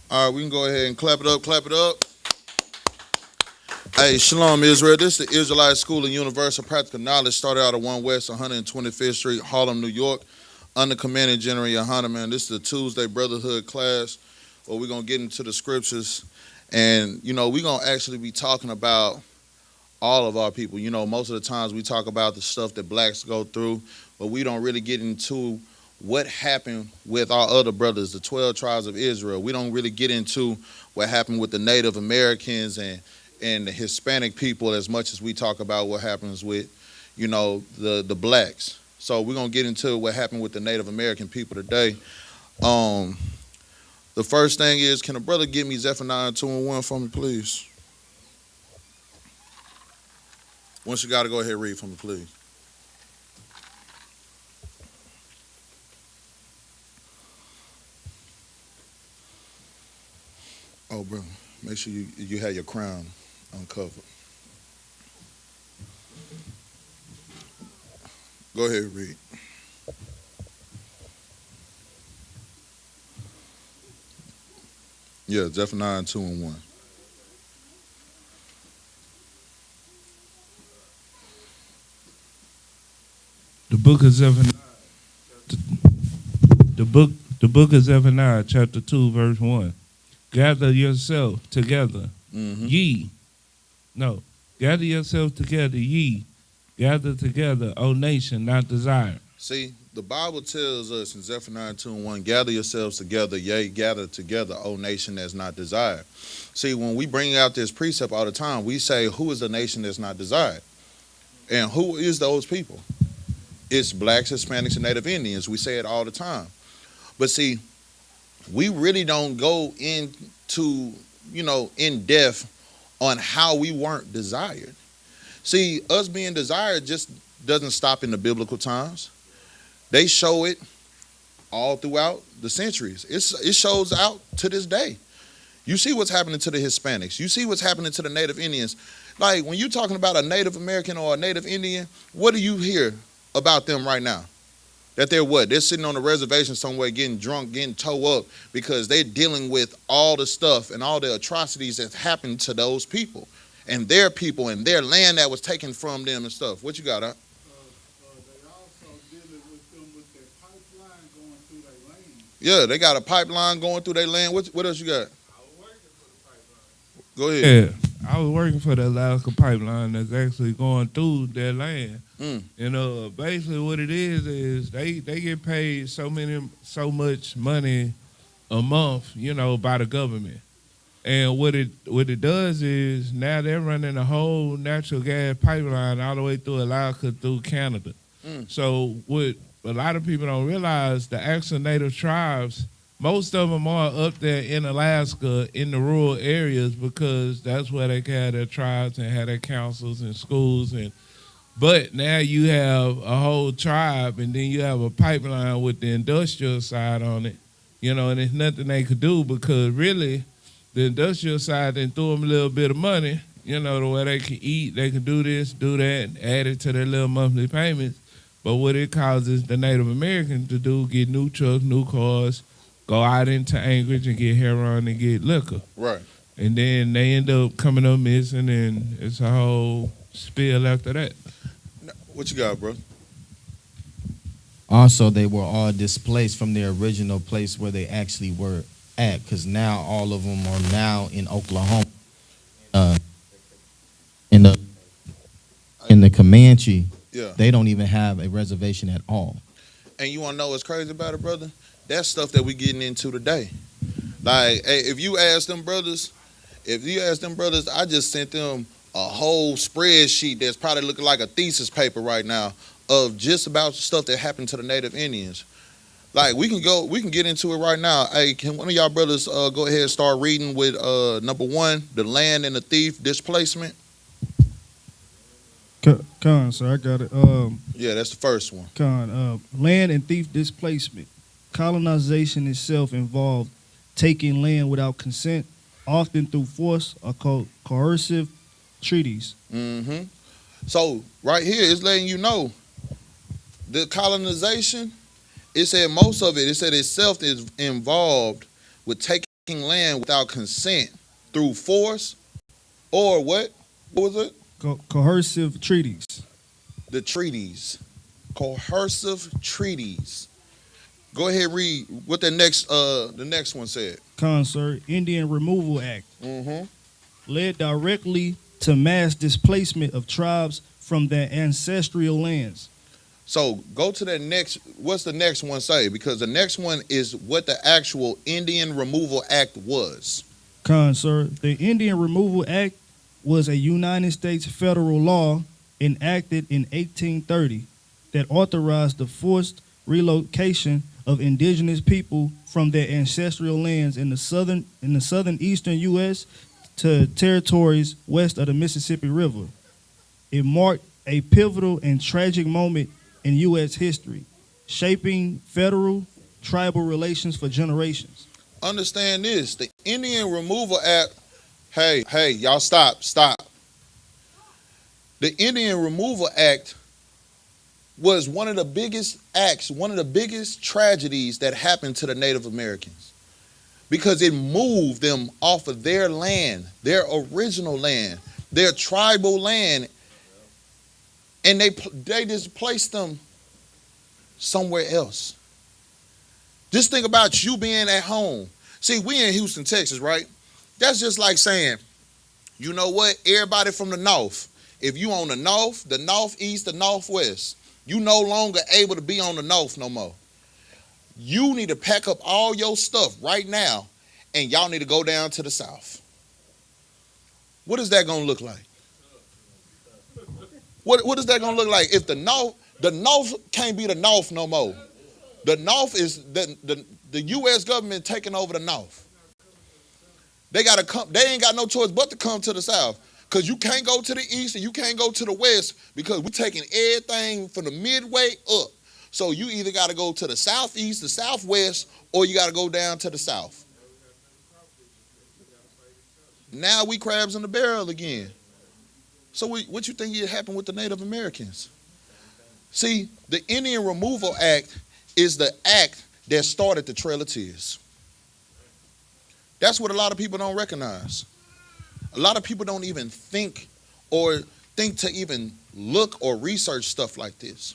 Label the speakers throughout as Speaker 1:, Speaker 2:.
Speaker 1: All right, we can go ahead and clap it up, clap it up. Hey, Shalom Israel. This is the Israelite School of Universal Practical Knowledge. Started out at 1 West 125th Street, Harlem, New York. Under Commanding General Yohana, man. This is the Tuesday Brotherhood class where we're going to get into the scriptures. And, we're going to actually be talking about all of our people. Most of the times we talk about the stuff that blacks go through, but we don't really get into what happened with our other brothers, the 12 tribes of Israel. We don't really get into what happened with the Native Americans and the Hispanic people as much as we talk about what happens with, the blacks. So we're going to get into what happened with the Native American people today. The first thing is, can a brother give me Zephaniah 2:1 for me, please? Once you got to go ahead and read for me, please. Oh, bro, make sure you have your crown uncovered. Go ahead and read. Yeah, Zephaniah 2:1.
Speaker 2: The book of Zephaniah, the book of Zephaniah, chapter 2, verse 1. Gather yourself together, ye. No, gather yourself together, ye. Gather together, O nation, not desired.
Speaker 1: See, the Bible tells us in Zephaniah 2:1, gather yourselves together, yea, gather together, O nation that's not desired. See, when we bring out this precept all the time, we say, who is the nation that's not desired? And who is those people? It's blacks, Hispanics, and Native Indians. We say it all the time. But see, we really don't go into, in depth on how we weren't desired. See, us being desired just doesn't stop in the biblical times. They show it all throughout the centuries. It shows out to this day. You see what's happening to the Hispanics. You see what's happening to the Native Indians. Like, when you're talking about a Native American or a Native Indian, what do you hear about them right now? That they're what? They're sitting on a reservation somewhere getting drunk, getting towed up because they're dealing with all the stuff and all the atrocities that happened to those people and their land that was taken from them and stuff. What you got, huh?
Speaker 3: They also dealing with them with their pipeline going through their lane.
Speaker 1: Yeah, they got a pipeline going through their land. What else you got?
Speaker 3: I was working for the pipeline.
Speaker 1: Go ahead.
Speaker 2: Yeah, I was working for the Alaska pipeline that's actually going through their land. Basically what it is they get paid so much money a month, by the government. And what it does is now they're running a whole natural gas pipeline all the way through Alaska through Canada. So what a lot of people don't realize, the actual native tribes, most of them are up there in Alaska in the rural areas because that's where they have their tribes and have their councils and schools. But now you have a whole tribe and then you have a pipeline with the industrial side on it, and there's nothing they could do because really the industrial side then threw them a little bit of money, the way they can eat, they can do this, do that, add it to their little monthly payments. But what it causes the Native Americans to do, get new trucks, new cars, go out into Anchorage and get heroin and get liquor.
Speaker 1: Right.
Speaker 2: And then they end up coming up missing and it's a whole spill after that.
Speaker 1: What you got, bro?
Speaker 4: Also, they were all displaced from their original place where they actually were at, because now all of them are now in Oklahoma, in the Comanche.
Speaker 1: Yeah.
Speaker 4: They don't even have a reservation at all.
Speaker 1: And you want to know what's crazy about it, brother? That's stuff that we getting into today. Like, hey, if you ask them brothers, I just sent them a whole spreadsheet that's probably looking like a thesis paper right now of just about stuff that happened to the Native Indians. Like, we can get into it right now. Hey, can one of y'all brothers go ahead and start reading with number 1, the land and the thief displacement?
Speaker 5: Con, sir, I got it.
Speaker 1: Yeah, that's the first one.
Speaker 5: Land and thief displacement. Colonization itself involved taking land without consent, often through force or coercive treaties.
Speaker 1: So right here, it's letting you know the colonization. It said most of it. It said itself is involved with taking land without consent through force or what? What was it?
Speaker 5: Coercive treaties.
Speaker 1: The treaties. Coercive treaties. Go ahead, read what the next one said.
Speaker 5: Concert Indian Removal Act
Speaker 1: Mm-hmm.
Speaker 5: led directly to mass displacement of tribes from their ancestral lands.
Speaker 1: So go to the next. What's the next one say? Because the next one is what the actual Indian Removal Act was.
Speaker 5: Concert the Indian Removal Act was a United States federal law enacted in 1830 that authorized the forced relocation of indigenous people from their ancestral lands in the southeastern U.S. to territories west of the Mississippi River. It marked a pivotal and tragic moment in U.S. history, shaping federal tribal relations for generations.
Speaker 1: Understand this: the Indian Removal Act. Hey, y'all, stop. The Indian Removal Act was one of the biggest acts, one of the biggest tragedies that happened to the Native Americans, because it moved them off of their land, their original land, their tribal land, and they just placed them somewhere else. Just think about you being at home. See, we in Houston, Texas, right? That's just like saying, you know what? Everybody from the north, if you on the northeast, the northwest, you no longer able to be on the north no more. You need to pack up all your stuff right now, and y'all need to go down to the south. What is that gonna look like? What is that gonna look like if the north can't be the north no more? The north is the U.S. government taking over the north. They gotta come. They ain't got no choice but to come to the south, because you can't go to the east and you can't go to the west, because we're taking everything from the midway up. So you either got to go to the southeast, the southwest, or you got to go down to the south. Now we crabs in the barrel again. So what you think happened with the Native Americans? See, the Indian Removal Act is the act that started the Trail of Tears. That's what a lot of people don't recognize. A lot of people don't even think to even look or research stuff like this.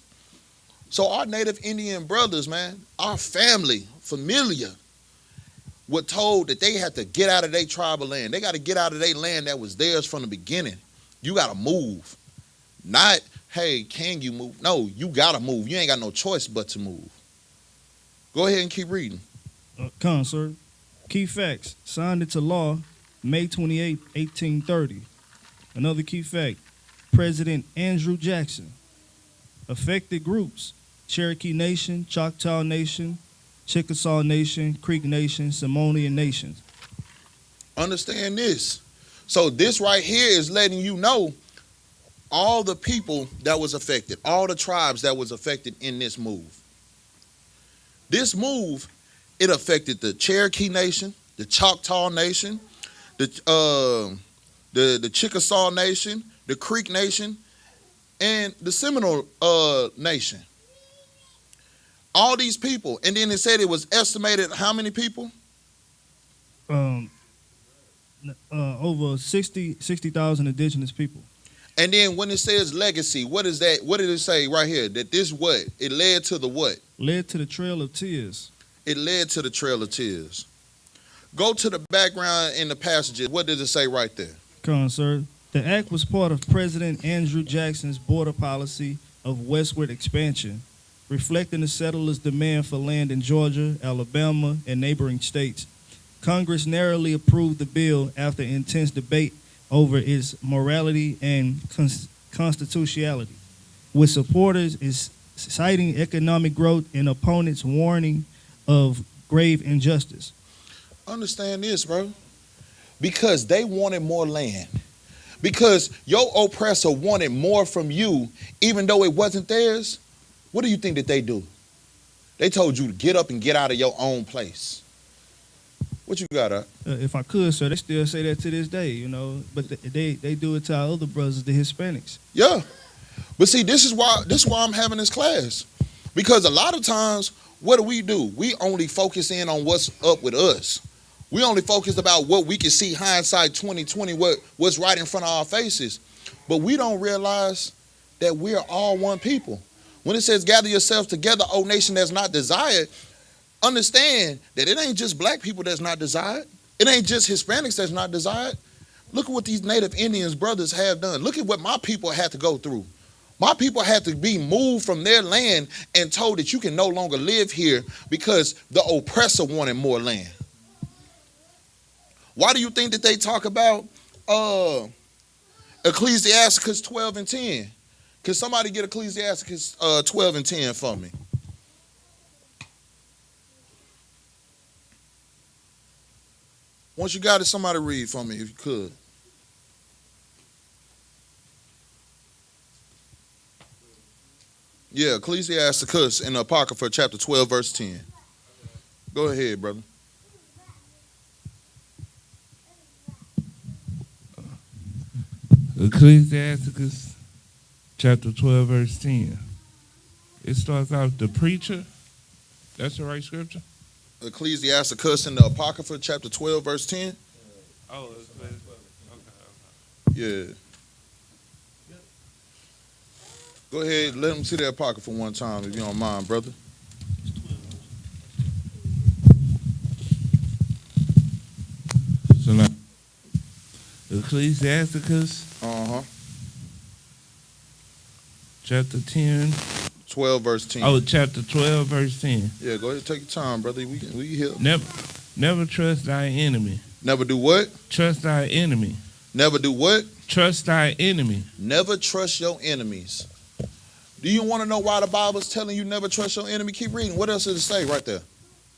Speaker 1: So our Native Indian brothers, man, our familia, were told that they had to get out of their tribal land. They got to get out of their land that was theirs from the beginning. You got to move. Not, hey, can you move? No, you got to move. You ain't got no choice but to move. Go ahead and keep reading.
Speaker 5: Sir. Key facts. Signed into law May 28, 1830. Another key fact. President Andrew Jackson. Affected groups. Cherokee Nation, Choctaw Nation, Chickasaw Nation, Creek Nation, Samoanian Nations.
Speaker 1: Understand this. So this right here is letting you know all the people that was affected, all the tribes that was affected in this move. This move, it affected the Cherokee Nation, the Choctaw Nation, the Chickasaw Nation, the Creek Nation, and the Seminole Nation. All these people, and then it said it was estimated how many people?
Speaker 5: Over 60,000 indigenous people.
Speaker 1: And then when it says legacy, what is that? What did it say right here? That this what? It led to the what?
Speaker 5: Led to the Trail of Tears.
Speaker 1: It led to the Trail of Tears. Go to the background in the passages. What does it say right there?
Speaker 5: Come on, sir. The act was part of President Andrew Jackson's border policy of westward expansion, reflecting the settlers' demand for land in Georgia, Alabama, and neighboring states. Congress narrowly approved the bill after intense debate over its morality and constitutionality, with supporters citing economic growth and opponents warning of grave injustice.
Speaker 1: Understand this, bro. Because they wanted more land. Because your oppressor wanted more from you, even though it wasn't theirs. What do you think that they do? They told you to get up and get out of your own place. What you got,
Speaker 5: If I could, sir, they still say that to this day, you know. But they do it to our other brothers, the Hispanics.
Speaker 1: Yeah. But see, this is why I'm having this class. Because a lot of times, what do? We only focus in on what's up with us. We only focus about what we can see, hindsight 2020, what's right in front of our faces. But we don't realize that we are all one people. When it says gather yourselves together, O nation that's not desired, understand that it ain't just black people that's not desired. It ain't just Hispanics that's not desired. Look at what these native Indians brothers have done. Look at what my people had to go through. My people had to be moved from their land and told that you can no longer live here because the oppressor wanted more land. Why do you think that they talk about Ecclesiasticus 12 and 10? Can somebody get Ecclesiasticus 12 and 10 for me? Once you got it, somebody read for me if you could. Yeah, Ecclesiasticus in the Apocrypha, chapter 12, verse 10. Go ahead, brother.
Speaker 2: Ecclesiasticus chapter 12, verse 10. It starts out the preacher. That's the right scripture?
Speaker 1: Ecclesiasticus in the Apocrypha, chapter 12, verse 10.
Speaker 2: Oh, okay.
Speaker 1: Yeah. Go ahead, let them see that Apocrypha one time if you don't mind, brother.
Speaker 2: So now, Ecclesiasticus chapter 10.
Speaker 1: 12, verse 10.
Speaker 2: Oh, chapter 12, verse 10.
Speaker 1: Yeah, go ahead, take your time, brother. We here.
Speaker 2: Never trust thy enemy.
Speaker 1: Never do what?
Speaker 2: Trust thy enemy.
Speaker 1: Never do what?
Speaker 2: Trust thy enemy.
Speaker 1: Never trust your enemies. Do you want to know why the Bible's telling you never trust your enemy? Keep reading. What else does it say right there?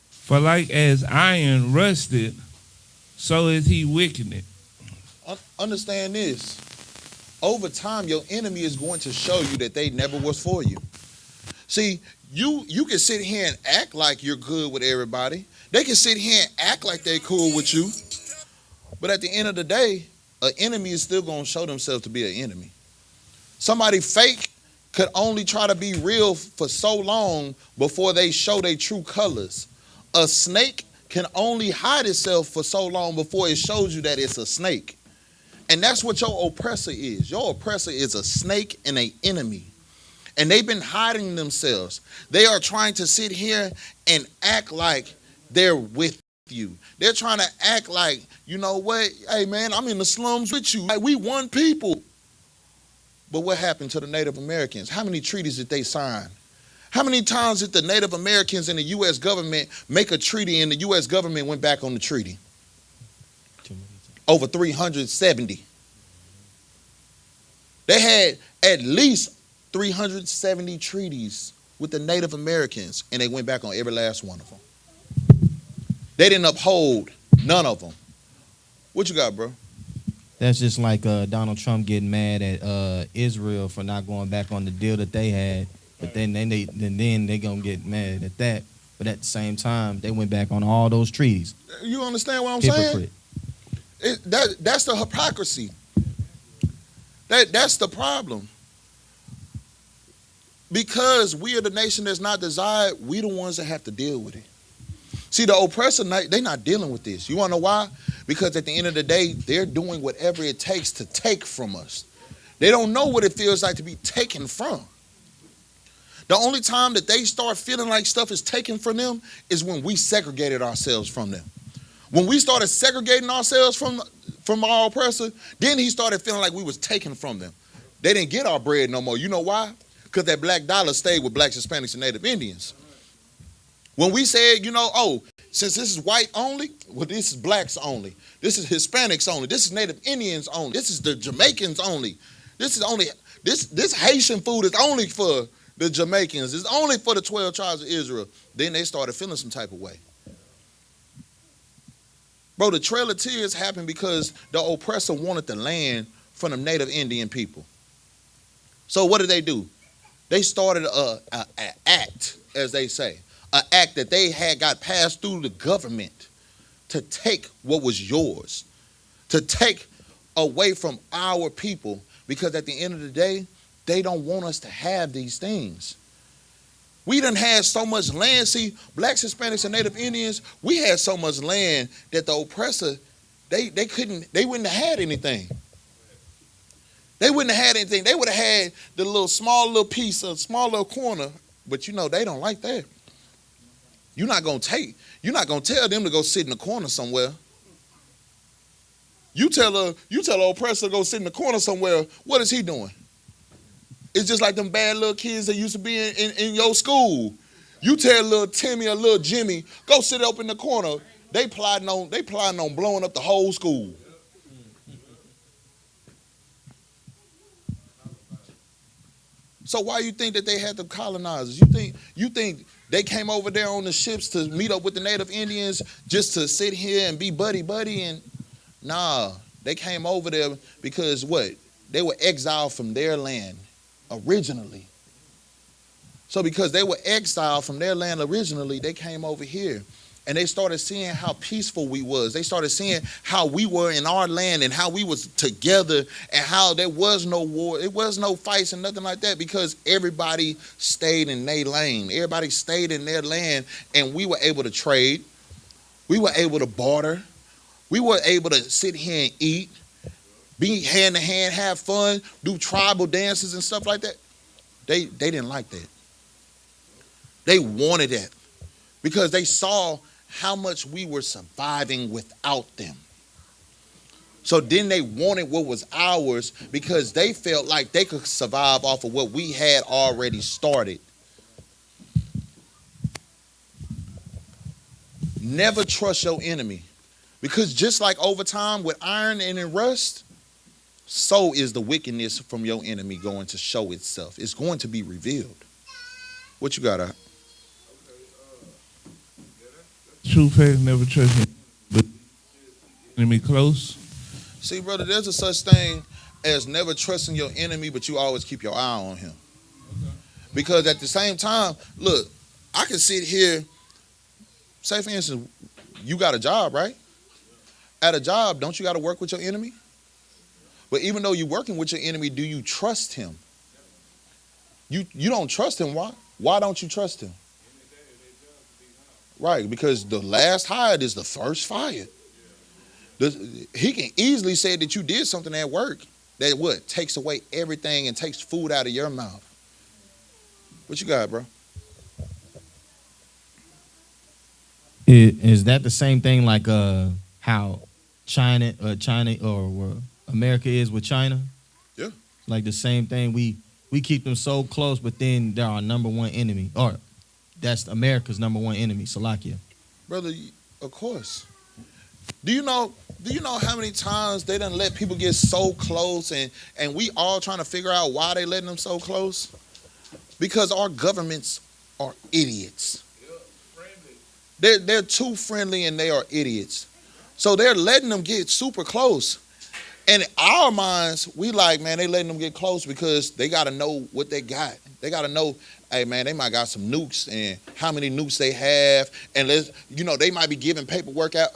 Speaker 2: For like as iron rusted, so is he weakened.
Speaker 1: Understand this. Over time, your enemy is going to show you that they never was for you. See, you can sit here and act like you're good with everybody. They can sit here and act like they're cool with you. But at the end of the day, an enemy is still going to show themselves to be an enemy. Somebody fake could only try to be real for so long before they show their true colors. A snake can only hide itself for so long before it shows you that it's a snake. And that's what your oppressor is. Your oppressor is a snake and an enemy. And they've been hiding themselves. They are trying to sit here and act like they're with you. They're trying to act like, you know what? Hey, man, I'm in the slums with you. Like, we one people. But what happened to the Native Americans? How many treaties did they sign? How many times did the Native Americans and the U.S. government make a treaty and the U.S. government went back on the treaty? Over 370. They had at least 370 treaties with the Native Americans, and they went back on every last one of them. They didn't uphold none of them. What you got, bro?
Speaker 4: That's just like Donald Trump getting mad at Israel for not going back on the deal that they had, but then they gonna get mad at that. But at the same time, they went back on all those treaties.
Speaker 1: You understand what I'm
Speaker 4: Hypocrite.
Speaker 1: saying? That's the hypocrisy. That's the problem. Because we are the nation that's not desired, we the ones that have to deal with it. See, the oppressor, they're not dealing with this. You want to know why? Because at the end of the day, they're doing whatever it takes to take from us. They don't know what it feels like to be taken from. The only time that they start feeling like stuff is taken from them is when we segregated ourselves from them. When we started segregating ourselves from our oppressor, then he started feeling like we was taken from them. They didn't get our bread no more. You know why? Because that black dollar stayed with blacks, Hispanics, and Native Indians. When we said, since this is white only, well, this is blacks only. This is Hispanics only. This is Native Indians only. This is the Jamaicans only. This Haitian food is only for the Jamaicans. It's only for the 12 tribes of Israel. Then they started feeling some type of way. Bro, the Trail of Tears happened because the oppressor wanted the land from the Native Indian people. So what did they do? They started an act, as they say. An act that they had got passed through the government to take what was yours, to take away from our people, because at the end of the day, they don't want us to have these things. We done had so much land. See, blacks, Hispanics, and Native Indians, we had so much land that the oppressor, they wouldn't have had anything. They wouldn't have had anything. They would have had the small little piece, a small little corner, but they don't like that. You're not gonna tell them to go sit in the corner somewhere. You tell an oppressor to go sit in the corner somewhere, what is he doing? It's just like them bad little kids that used to be in your school. You tell little Timmy or little Jimmy, go sit up in the corner. They plotting on blowing up the whole school. So why you think that they had the colonizers? You think they came over there on the ships to meet up with the Native Indians just to sit here and be buddy? And nah, they came over there because what? They were exiled from their land originally. So because they were exiled from their land originally, they came over here. And they started seeing how peaceful we was. They started seeing how we were in our land and how we was together and how there was no war. It was no fights and nothing like that because everybody stayed in their lane. Everybody stayed in their land and we were able to trade. We were able to barter. We were able to sit here and eat, be hand to hand, have fun, do tribal dances and stuff like that. They didn't like that. They wanted that because they saw how much we were surviving without them. So then they wanted what was ours because they felt like they could survive off of what we had already started. Never trust your enemy because just like over time with iron and in rust, so is the wickedness from your enemy going to show itself. It's going to be revealed. What you got, Al?
Speaker 2: True faith, never trust me. But enemy close.
Speaker 1: See, brother, there's a such thing as never trusting your enemy, but you always keep your eye on him. Okay. Because at the same time, look, I can sit here, say for instance, you got a job, right? At a job, don't you got to work with your enemy? But even though you're working with your enemy, do you trust him? You don't trust him. Why? Why don't you trust him? Right, because the last hired is the first fired. He can easily say that you did something at work that what? Takes away everything and takes food out of your mouth. What you got, bro?
Speaker 4: Is that the same thing like how China or America is with China?
Speaker 1: Yeah.
Speaker 4: Like the same thing. We keep them so close, but then they're our number one enemy. Or that's America's number one enemy, Slovakia.
Speaker 1: Brother, of course. Do you know how many times they done let people get so close and we all trying to figure out why they letting them so close? Because our governments are idiots. They're too friendly and they are idiots. So they're letting them get super close. And in our minds, we like, man, they letting them get close because they got to know what they got. They got to know, hey, man, they might got some nukes and how many nukes they have. And, they might be giving paperwork out.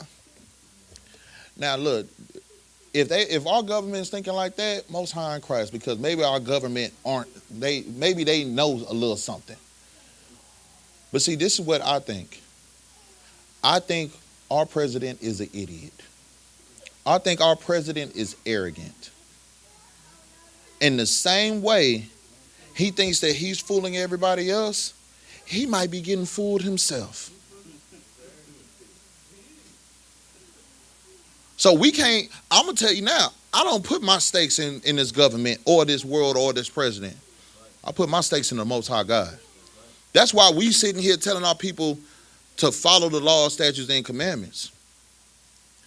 Speaker 1: Now, look, if our government is thinking like that, most high in Christ, because maybe our government maybe they know a little something. But see, this is what I think. I think our president is an idiot. I think our president is arrogant. In the same way he thinks that he's fooling everybody else, he might be getting fooled himself. So we can't, I'm going to tell you now, I don't put my stakes in this government or this world or this president. I put my stakes in the Most High God. That's why we sitting here telling our people to follow the laws, statutes, and commandments.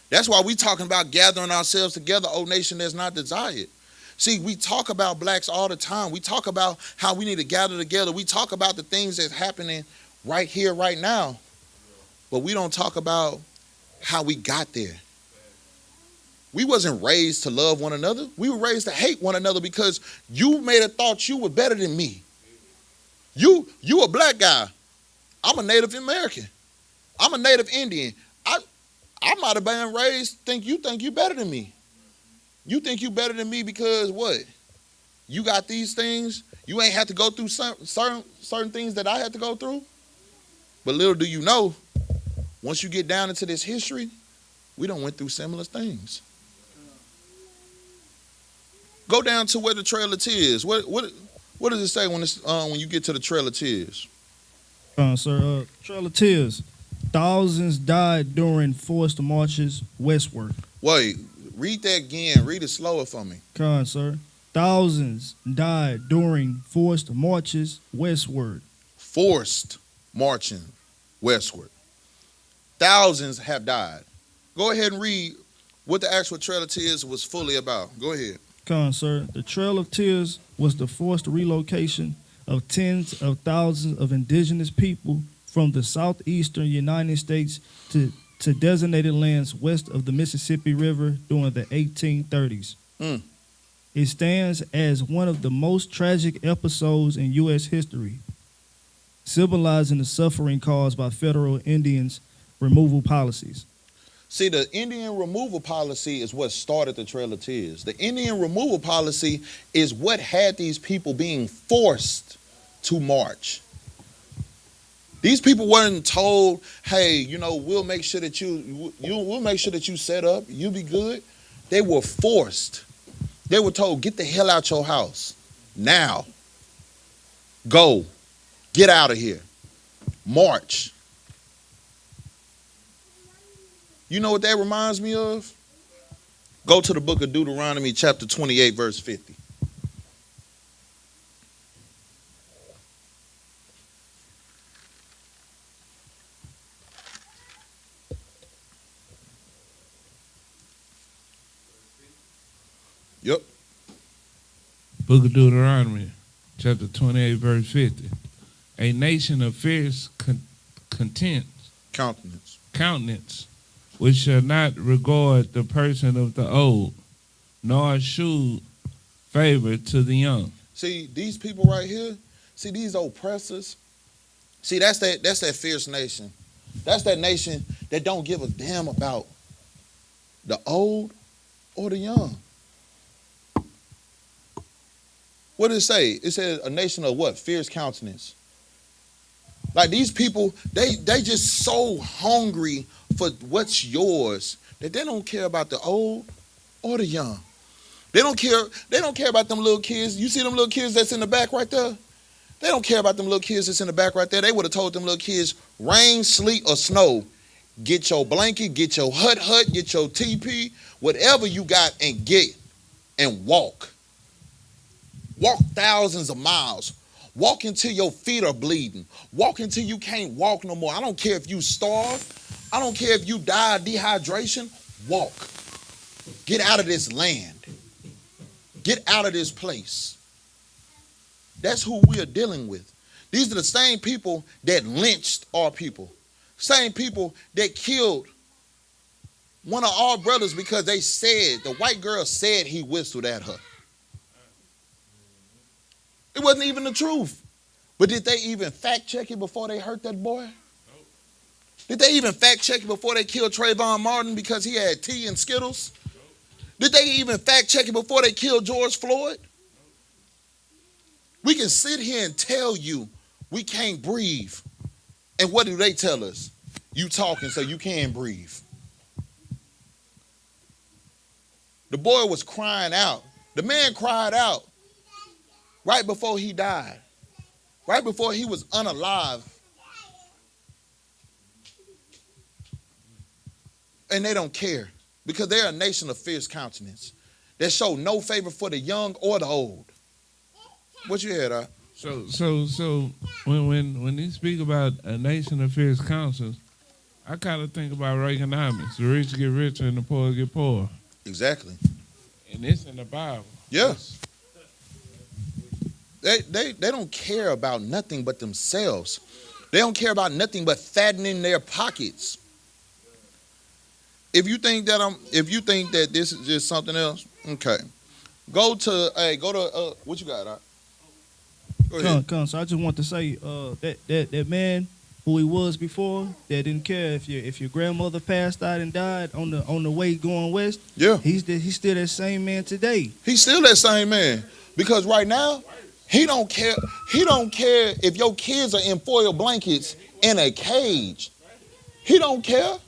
Speaker 1: That's why we talking about gathering ourselves together, O nation that's not desired. See, we talk about blacks all the time. We talk about how we need to gather together. We talk about the things that's happening right here, right now. But we don't talk about how we got there. We wasn't raised to love one another. We were raised to hate one another because you made a thought you were better than me. You a black guy. I'm a Native American. I'm a Native Indian. I might have been raised think you better than me. You think you better than me because what? you got these things. You ain't have to go through certain things that I had to go through. But little do you know, once you get down into this history, we done went through similar things. Go down to where the Trail of Tears. What does it say when you get to the Trail of Tears?
Speaker 5: Sir, Trail of Tears. Thousands died during forced marches westward.
Speaker 1: Wait, read that again. Read it slower for me.
Speaker 5: Sir. Thousands died during forced marches westward.
Speaker 1: Forced marching westward. Thousands have died. Go ahead and read what the actual Trail of Tears was fully about. Go ahead.
Speaker 5: Sir. The Trail of Tears was the forced relocation of tens of thousands of indigenous people from the southeastern United States to designated lands west of the Mississippi River during the 1830s. It stands as one of the most tragic episodes in U.S. history, symbolizing the suffering caused by federal Indians' removal policies.
Speaker 1: See, the Indian removal policy is what started the Trail of Tears. The Indian removal policy is what had these people being forced to march. These people weren't told, hey, we'll make sure that we'll make sure that you set up, you be good. They were forced. They were told, get the hell out your house. Now. Go. Get out of here. March. You know what that reminds me of? Go to the book of Deuteronomy chapter 28, verse 50. Yep.
Speaker 2: Book of Deuteronomy, chapter 28, verse 50. A nation of fierce countenance, which shall not regard the person of the old, nor shew favor to the young.
Speaker 1: See, these people right here, see these oppressors, see that's that fierce nation. That's that nation that don't give a damn about the old or the young. What did it say? It said a nation of what? Fierce countenance. Like these people, they just so hungry for what's yours that they don't care about the old or the young. They don't care about them little kids. You see them little kids that's in the back right there? They don't care about them little kids that's in the back right there. They would have told them little kids, rain, sleet, or snow, get your blanket, get your hut, get your TP, whatever you got, and get and walk. Walk thousands of miles. Walk until your feet are bleeding. Walk until you can't walk no more. I don't care if you starve. I don't care if you die of dehydration. Walk. Get out of this land. Get out of this place. That's who we are dealing with. These are the same people that lynched our people. Same people that killed one of our brothers because they said, the white girl said he whistled at her. It wasn't even the truth. But did they even fact check it before they hurt that boy? Nope. Did they even fact check it before they killed Trayvon Martin because he had tea and Skittles? Nope. Did they even fact check it before they killed George Floyd? Nope. We can sit here and tell you we can't breathe. And what do they tell us? You talking so you can breathe. The boy was crying out. The man cried out right before he died. Right before he was unalive. And they don't care because they're a nation of fierce countenance that show no favor for the young or the old. What you had,
Speaker 2: So when you speak about a nation of fierce countenance, I kind of think about Reaganomics. The rich get richer and the poor get poorer.
Speaker 1: Exactly.
Speaker 2: And it's in the Bible.
Speaker 1: Yes. They don't care about nothing but themselves. They don't care about nothing but fattening their pockets. If you think that this is just something else, okay. Go to what you got? Go ahead.
Speaker 5: So I just want to say that man who he was before that didn't care if your grandmother passed out and died on the way going west.
Speaker 1: Yeah.
Speaker 5: He's still that same man today.
Speaker 1: He's still that same man. Because right now, he don't care. He don't care if your kids are in foil blankets in a cage. He don't care.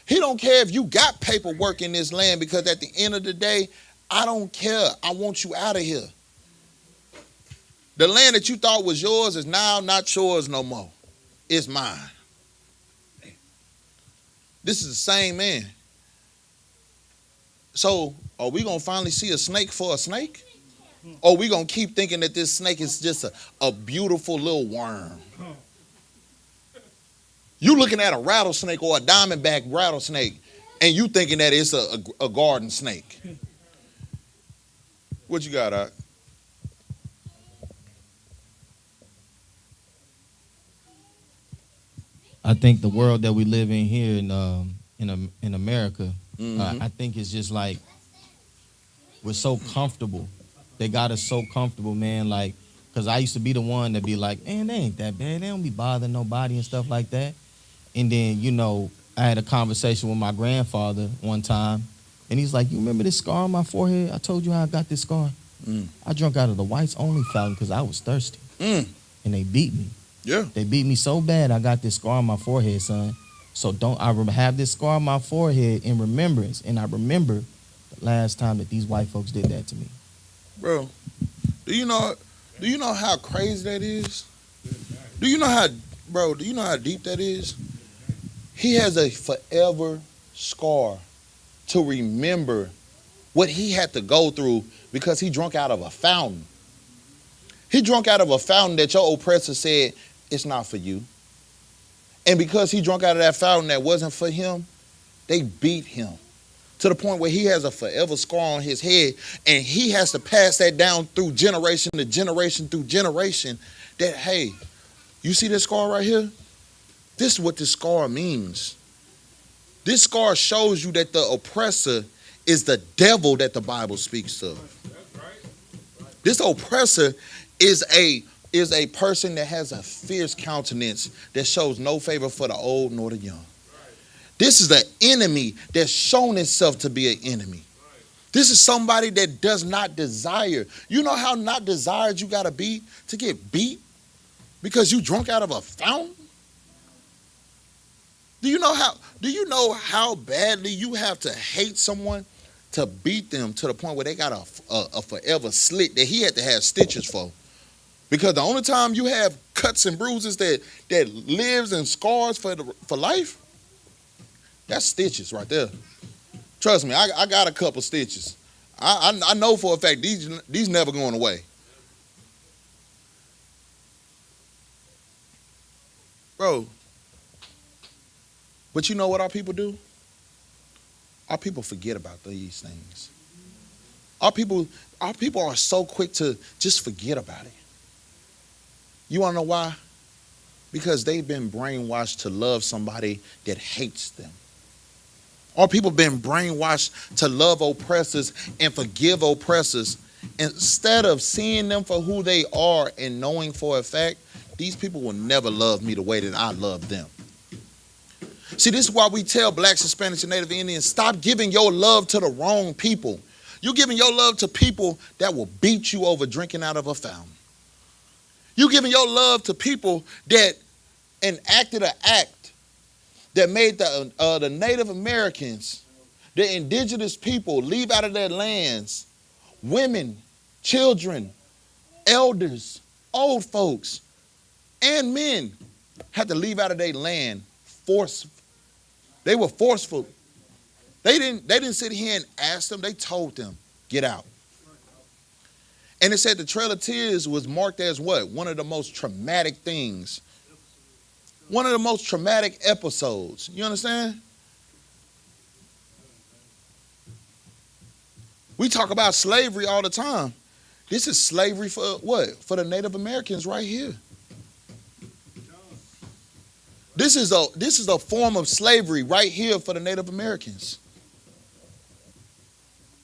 Speaker 1: He don't care if you got paperwork in this land, because at the end of the day, I don't care. I want you out of here. The land that you thought was yours is now not yours no more. It's mine. This is the same man. So are we going to finally see a snake for a snake? Or are we going to keep thinking that this snake is just a beautiful little worm? You looking at a rattlesnake or a diamondback rattlesnake, and you thinking that it's a garden snake. What you got, Doc?
Speaker 4: I think the world that we live in here in America, I think it's just like we're so comfortable. They got us so comfortable, man. Like, because I used to be the one to be like, man, they ain't that bad. They don't be bothering nobody and stuff like that. And then, you know, I had a conversation with my grandfather one time, and he's like, you remember this scar on my forehead? I told you how I got this scar. I drunk out of the whites only fountain because I was thirsty. And they beat me.
Speaker 1: Yeah.
Speaker 4: They beat me so bad I got this scar on my forehead, son. So have this scar on my forehead in remembrance. And I remember the last time that these white folks did that to me.
Speaker 1: Bro, do you know how crazy that is? Do you know how deep that is? He has a forever scar to remember what he had to go through because he drunk out of a fountain. He drunk out of a fountain that your oppressor said, it's not for you. And because he drunk out of that fountain that wasn't for him, they beat him to the point where he has a forever scar on his head, and he has to pass that down through generation to generation through generation that, hey, you see this scar right here? This is what this scar means. This scar shows you that the oppressor is the devil that the Bible speaks of. This oppressor is a person that has a fierce countenance that shows no favor for the old nor the young. This is the enemy that's shown itself to be an enemy. This is somebody that does not desire. You know how not desired you got to be to get beat because you drunk out of a fountain? Do you know how badly you have to hate someone to beat them to the point where they got a forever slit that he had to have stitches for? Because the only time you have cuts and bruises that lives and scars for life, that's stitches right there. Trust me, I got a couple stitches. I know for a fact these never going away. Bro, but you know what our people do? Our people forget about these things. Our people are so quick to just forget about it. You want to know why? Because they've been brainwashed to love somebody that hates them. Our people have been brainwashed to love oppressors and forgive oppressors. Instead of seeing them for who they are and knowing for a fact, these people will never love me the way that I love them. See, this is why we tell blacks, Hispanics, and Native Indians, stop giving your love to the wrong people. You're giving your love to people that will beat you over drinking out of a fountain. You're giving your love to people that enacted an act that made the Native Americans, the indigenous people, leave out of their lands. Women, children, elders, old folks, and men had to leave out of their land forcefully. They were forceful. They didn't sit here and ask them. They told them, get out. And it said the Trail of Tears was marked as what? One of the most traumatic things. One of the most traumatic episodes. You understand? We talk about slavery all the time. This is slavery for what? For the Native Americans right here. This is a form of slavery right here for the Native Americans.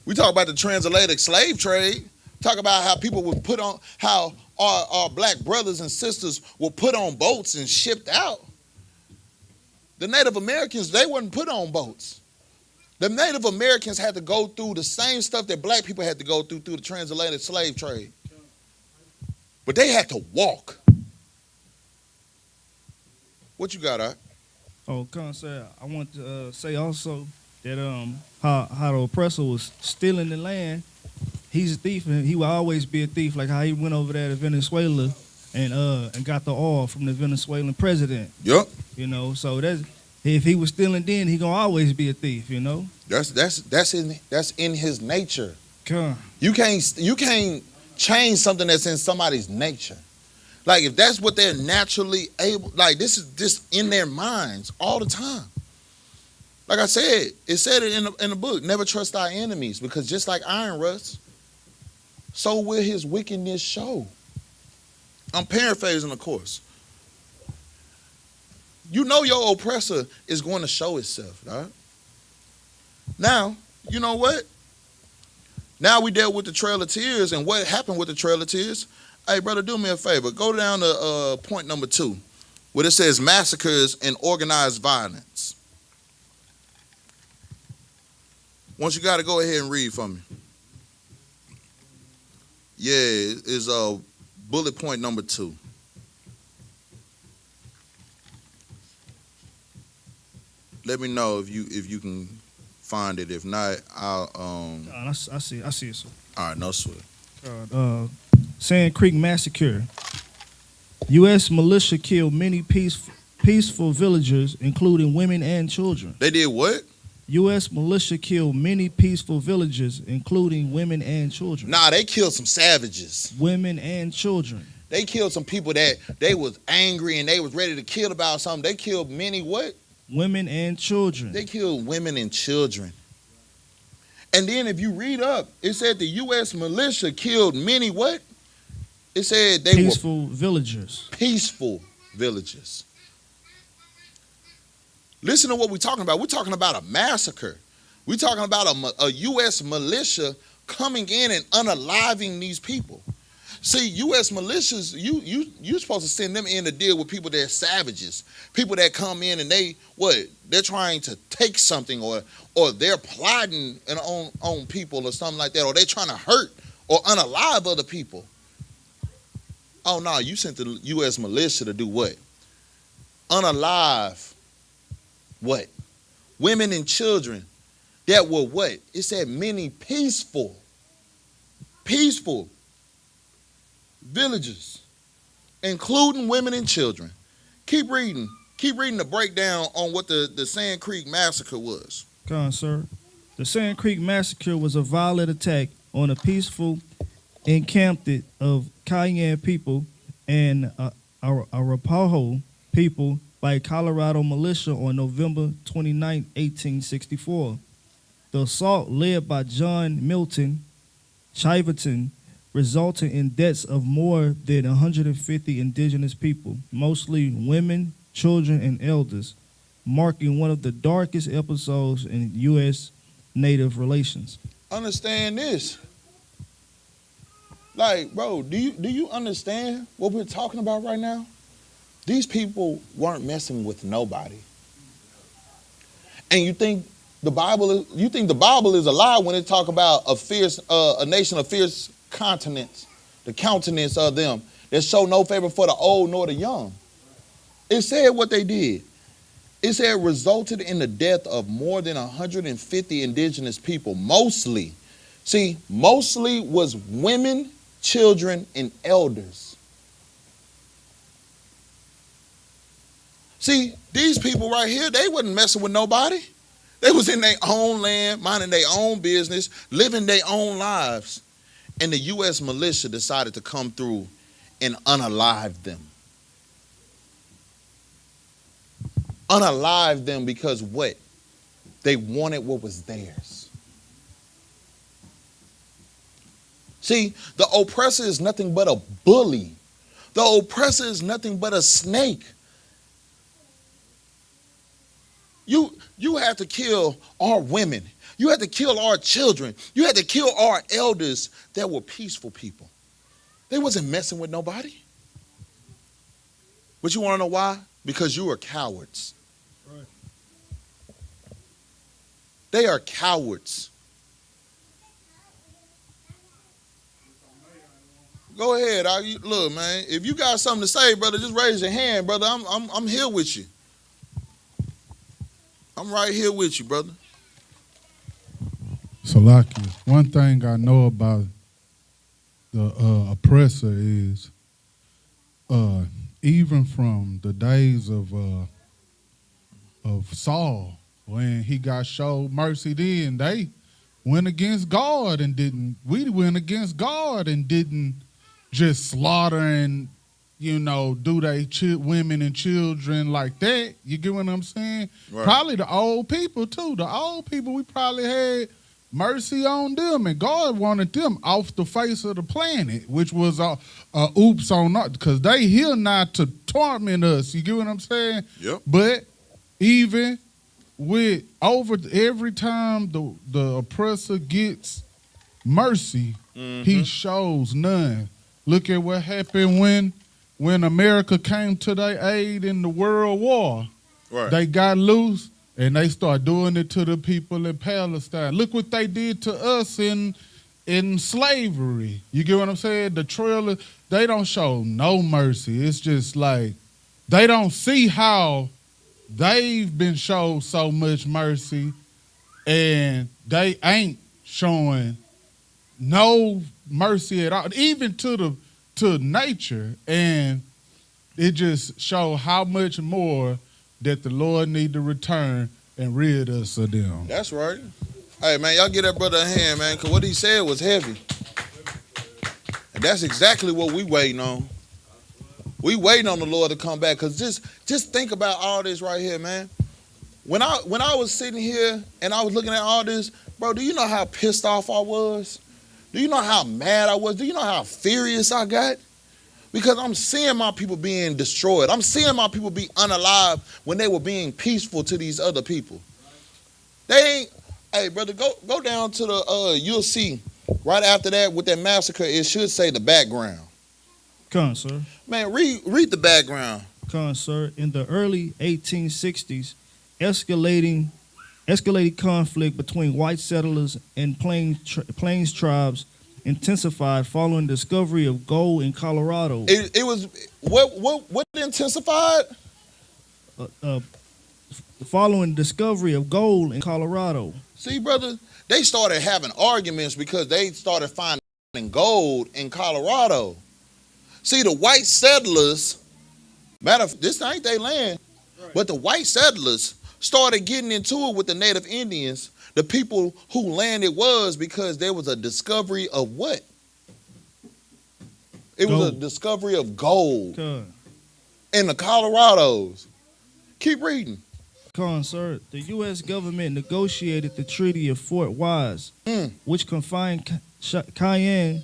Speaker 1: We talk about the transatlantic slave trade. Talk about how people would put on, how our black brothers and sisters were put on boats and shipped out. The Native Americans, they weren't put on boats. The Native Americans had to go through the same stuff that black people had to go through the transatlantic slave trade. But they had to walk. What you got, Art?
Speaker 5: Oh, sir, I want to say also that how the oppressor was stealing the land. He's a thief, and he will always be a thief. Like how he went over there to Venezuela and got the oil from the Venezuelan president.
Speaker 1: Yup.
Speaker 5: You know, so that's if he was stealing then, he gonna always be a thief. You know.
Speaker 1: That's in his nature.
Speaker 5: Come.
Speaker 1: You can't change something that's in somebody's nature. Like if that's what they're naturally able, like this is just in their minds all the time. Like I said, it said it in the book, never trust thy enemies, because just like iron rusts, so will his wickedness show. I'm paraphrasing, of course. You know your oppressor is going to show itself, right? Now, you know what? Now we dealt with the Trail of Tears, and what happened with the Trail of Tears? Hey, brother, do me a favor. Go down to point number 2, where it says massacres and organized violence. Once you got to go ahead and read for me. Yeah, it's bullet point number 2. Let me know if you can find it. If not, I'll
Speaker 5: I see it. Sir.
Speaker 1: All right, no sweat.
Speaker 5: Sand Creek Massacre. U.S. militia killed many peaceful villagers, including women and children.
Speaker 1: They did what?
Speaker 5: U.S. militia killed many peaceful villagers, including women and children.
Speaker 1: Nah, they killed some savages.
Speaker 5: Women and children.
Speaker 1: They killed some people that they was angry and they was ready to kill about something. They killed many what?
Speaker 5: Women and children.
Speaker 1: They killed women and children. And then if you read up, it said the U.S. militia killed many what? It said they
Speaker 5: peaceful villagers.
Speaker 1: Peaceful villagers. Listen to what we're talking about. We're talking about a massacre. We're talking about a U.S. militia coming in and unaliving these people. See, U.S. militias, you're supposed to send them in to deal with people that are savages, people that come in and they're trying to take something or they're plotting on people or something like that, or they're trying to hurt or unalive other people. Oh no, you sent the U.S. militia to do what? Unalive what? Women and children that were what? It said many peaceful villages, including women and children. Keep reading the breakdown on what the Sand Creek Massacre was.
Speaker 5: Come on, sir. The Sand Creek Massacre was a violent attack on a peaceful encampment of Cheyenne people and Arapaho people by Colorado militia on November 29, 1864. The assault, led by John Milton Chiverton, resulting in deaths of more than 150 indigenous people, mostly women, children, and elders, marking one of the darkest episodes in U.S. Native relations.
Speaker 1: Understand this. Like, bro, do you understand what we're talking about right now? These people weren't messing with nobody. And you think the Bible is a lie when it talk about a nation of fierce continents, the countenance of them that show no favor for the old nor the young. It said what they did. It said resulted in the death of more than 150 indigenous people, mostly. See, mostly was women, children, and elders. See, these people right here, they wasn't messing with nobody. They was in their own land, minding their own business, living their own lives. And the U.S. militia decided to come through and unalive them. Unalive them because what? They wanted what was theirs. See, the oppressor is nothing but a bully. The oppressor is nothing but a snake. You have to kill our women. You had to kill our children. You had to kill our elders that were peaceful people. They wasn't messing with nobody. But you want to know why? Because you were cowards.
Speaker 5: Right.
Speaker 1: They are cowards. Go ahead. Look, man. If you got something to say, brother, just raise your hand, brother. I'm here with you. I'm right here with you, brother.
Speaker 3: Salakia, one thing I know about the oppressor is even from the days of Saul, when he got showed mercy then, they went against God and didn't. We went against God and didn't just slaughter and, do they women and children like that. You get what I'm saying?
Speaker 1: Right.
Speaker 3: Probably the old people too. The old people, we probably had mercy on them, and God wanted them off the face of the planet, which was a oops on us, because they here not to torment us. You get what I'm saying?
Speaker 1: Yep.
Speaker 3: But even with over every time the oppressor gets mercy, he shows none. Look at what happened when America came to their aid in the World War.
Speaker 1: Right.
Speaker 3: They got loose and they start doing it to the people in Palestine. Look what they did to us in slavery. You get what I'm saying? The trailer, they don't show no mercy. It's just like they don't see how they've been showed so much mercy, and they ain't showing no mercy at all, even to nature. And it just shows how much more that the Lord need to return and rid us of them.
Speaker 1: That's right. Hey, man, y'all give that brother a hand, man, because what he said was heavy. And that's exactly what we waiting on. We waiting on the Lord to come back, because just think about all this right here, man. When I was sitting here and I was looking at all this, bro, do you know how pissed off I was? Do you know how mad I was? Do you know how furious I got? Because I'm seeing my people being destroyed. I'm seeing my people be unalive when they were being peaceful to these other people. They ain't, hey, brother, go down to the, you'll see right after that with that massacre, it should say the background.
Speaker 5: Come, sir.
Speaker 1: Man, read the background.
Speaker 5: Come, sir. In the early 1860s, escalating conflict between white settlers and plains tribes intensified following discovery of gold in Colorado.
Speaker 1: It was what intensified?
Speaker 5: Following discovery of gold in Colorado.
Speaker 1: See, brother, they started having arguments because they started finding gold in Colorado. See, the white settlers, this ain't their land, right, but the white settlers started getting into it with the native Indians, the people who land it was, because there was a discovery of what? It was a discovery of gold in the Colorados. Keep reading.
Speaker 5: Sir, the U.S. government negotiated the Treaty of Fort Wise, which confined Cheyenne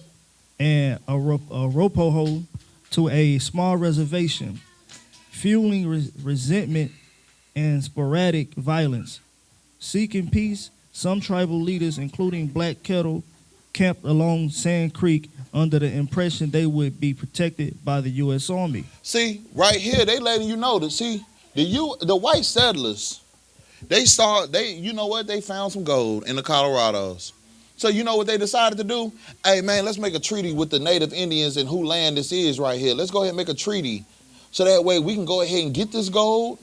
Speaker 5: and Arapaho to a small reservation, fueling resentment and sporadic violence. Seeking peace, some tribal leaders, including Black Kettle, camped along Sand Creek under the impression they would be protected by the U.S. Army. See, right here, they letting you know that, see, the white settlers, they found some gold in the Colorados. So you know what they decided to do? Hey, man, let's make a treaty with the native Indians and who land this is right here. Let's go ahead and make a treaty so that way we can go ahead and get this gold,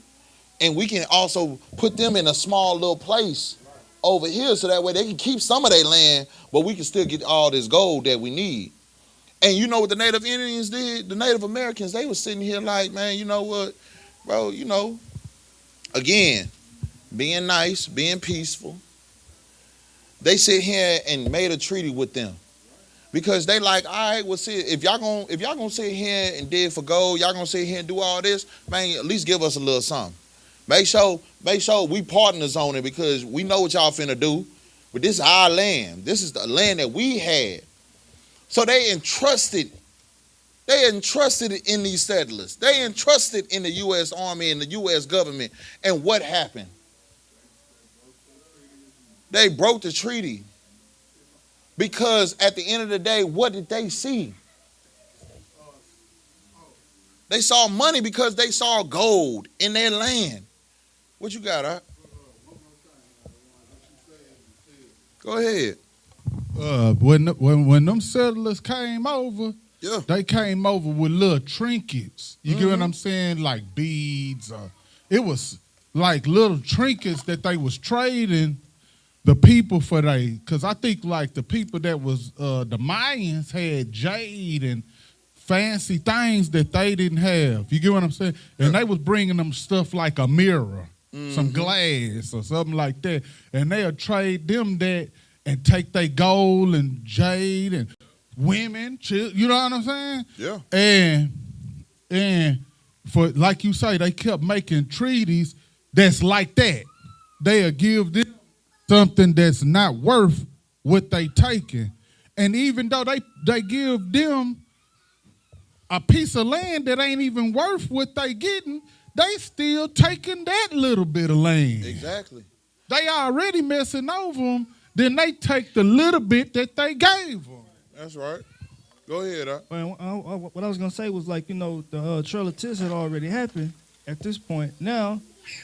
Speaker 5: and we can also put them in a small little place over here so that way they can keep some of their land, but we can still get all this gold that we need. And you know what the native Indians did? The Native Americans, they were sitting here like, man, you know what, bro, again, being nice, being peaceful. They sit here and made a treaty with them. Because they like, all right, well, see, if y'all gonna sit here and dig for gold, y'all gonna sit here and do all this, man, at least give us a little something. Make sure we partners on it, because we know what y'all finna do. But this is our land. This is the land that we had. So they entrusted in these settlers. They entrusted in the U.S. Army and the U.S. government. And what happened? They broke the treaty. Because at the end of the day, what did they see? They saw money because they saw gold in their land. What you got, huh? Go ahead.
Speaker 3: When them settlers came over,
Speaker 1: Yeah.
Speaker 3: They came over with little trinkets. You get what I'm saying? Like beads. It was like little trinkets that they was trading the people for because I think like the people that was the Mayans had jade and fancy things that they didn't have. You get what I'm saying? And they was bringing them stuff like a mirror, some glass or something like that, and they'll trade them that and take their gold and jade and women, you know what I'm saying?
Speaker 1: Yeah.
Speaker 3: And for like you say, they kept making treaties that's like that. They'll give them something that's not worth what they taking. And even though they give them a piece of land that ain't even worth what they getting, they still taking that little bit of land.
Speaker 1: Exactly.
Speaker 3: They already messing over them, then they take the little bit that they gave them.
Speaker 1: That's right. Go ahead.
Speaker 5: What I was gonna say was like, the Trail of Tears had already happened at this point. Now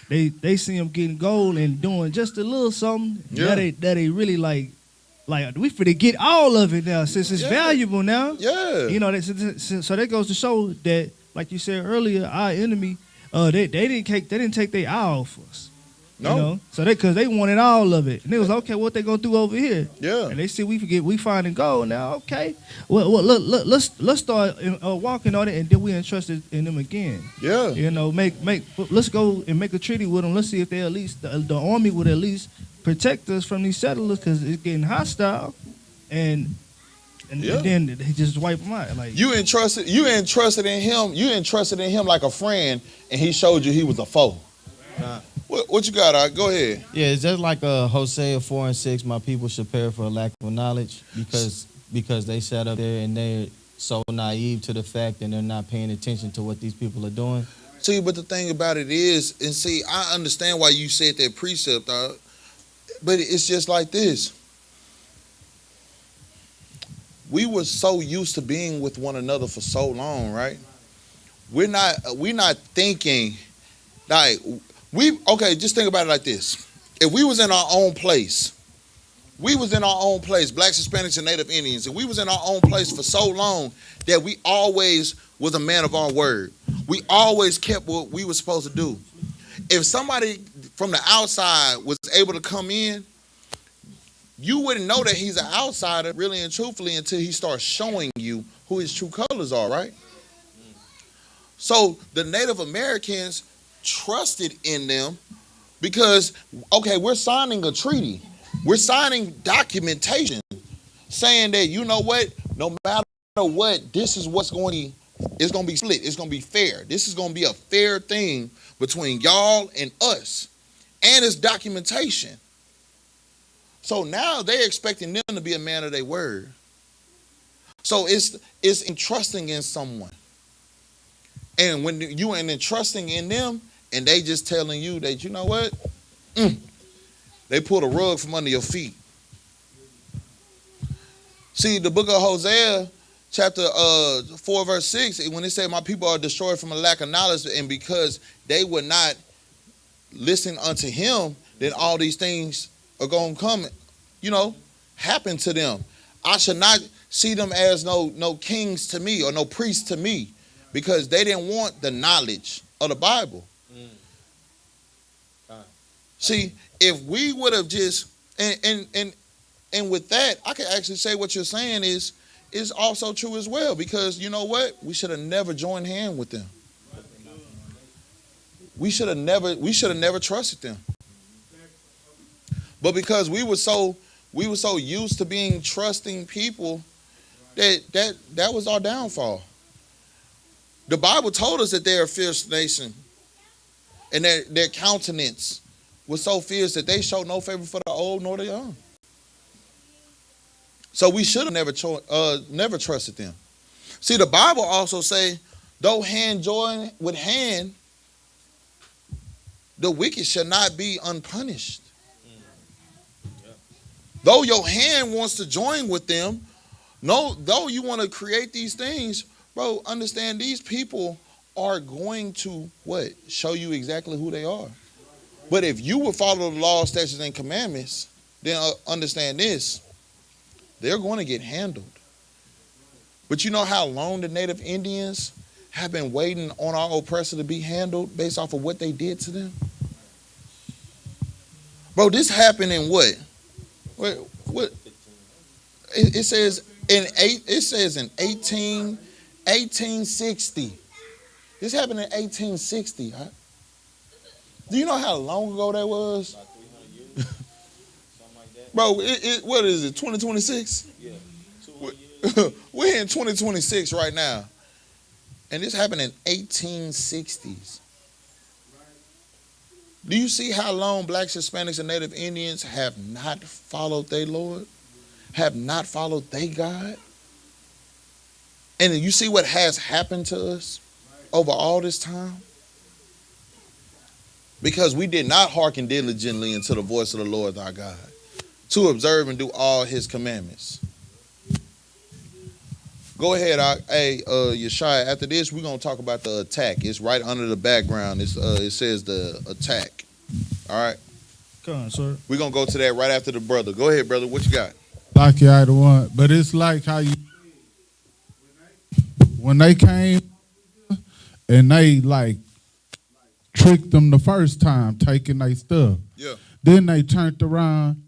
Speaker 5: they see them getting gold and doing just a little something that they really like we finna get all of it now since it's valuable now.
Speaker 1: Yeah.
Speaker 5: So that goes to show that, like you said earlier, our enemy, they didn't take their eye off us.
Speaker 1: No.
Speaker 5: So because they wanted all of it, and they was like, okay, what they gonna do over here?
Speaker 1: Yeah.
Speaker 5: And they see we finding gold now. Okay, well let's start walking on it, and then we entrusted in them again.
Speaker 1: Yeah.
Speaker 5: Let's go and make a treaty with them. Let's see if they at least the army would at least protect us from these settlers, because it's getting hostile, and then they just wipe them out. Like
Speaker 1: you entrusted in him. You entrusted in him like a friend, and he showed you he was a foe. What you got? Go ahead.
Speaker 4: Yeah, it's just like Hosea 4:6. My people should perish for a lack of knowledge, because they sat up there and they're so naive to the fact, and they're not paying attention to what these people are doing.
Speaker 1: See, but the thing about it is, and see, I understand why you said that precept, but it's just like this. We were so used to being with one another for so long, right? We're not thinking like just think about it like this. If we was in our own place, blacks, Hispanics, and Native Indians, and we was in our own place for so long that we always was a man of our word. We always kept what we were supposed to do. If somebody from the outside was able to come in, you wouldn't know that he's an outsider really and truthfully until he starts showing you who his true colors are, right? So the Native Americans trusted in them because, okay, we're signing a treaty. We're signing documentation saying that, you know what, no matter what, this is what's going to be, it's going to be split. It's going to be fair. This is going to be a fair thing between y'all and us. And it's documentation. So now they're expecting them to be a man of their word. So it's entrusting in someone. And when you are entrusting in them, and they just telling you that, you know what? They pulled a rug from under your feet. See, the book of Hosea, chapter 4, verse 6, when it said, my people are destroyed from a lack of knowledge, and because they would not listen unto him, then all these things are going to come, happen to them. I should not see them as no kings to me or no priests to me, because they didn't want the knowledge of the Bible. See, if we would have just, and with that, I can actually say what you're saying is also true as well, because you know what? We should have never joined hand with them. We should have never trusted them. But because we were so used to being trusting people, that was our downfall. The Bible told us that they're a fierce nation, and their countenance was so fierce that they showed no favor for the old nor the young. So we should have never trusted them. See, the Bible also say, though hand join with hand, the wicked shall not be unpunished. Though your hand wants to join with them, though you want to create these things, bro, understand these people are going to what? Show you exactly who they are. But if you will follow the law, statutes, and commandments, then understand this. They're going to get handled. But you know how long the Native Indians have been waiting on our oppressor to be handled based off of what they did to them? Bro, this happened in what? What? It says in 1860. This happened in 1860. Huh? Do you know how long ago that was?
Speaker 4: About 300 years, something like that.
Speaker 1: Bro, what is it, 2026?
Speaker 4: Yeah, 200 years.
Speaker 1: We're in 2026 right now. And this happened in 1860s. Do you see how long blacks, Hispanics, and Native Indians have not followed their Lord? Have not followed their God? And you see what has happened to us over all this time? Because we did not hearken diligently unto the voice of the Lord our God, to observe and do all his commandments. Go ahead, Yeshaya. After this, we're going to talk about the attack. It's right under the background. It says the attack. All right?
Speaker 5: Come on, sir.
Speaker 1: We're going to go to that right after the brother. Go ahead, brother. What you got?
Speaker 3: Like you either one. But it's like how you, when they came and they like tricked them the first time, taking their stuff.
Speaker 1: Yeah.
Speaker 3: Then they turned around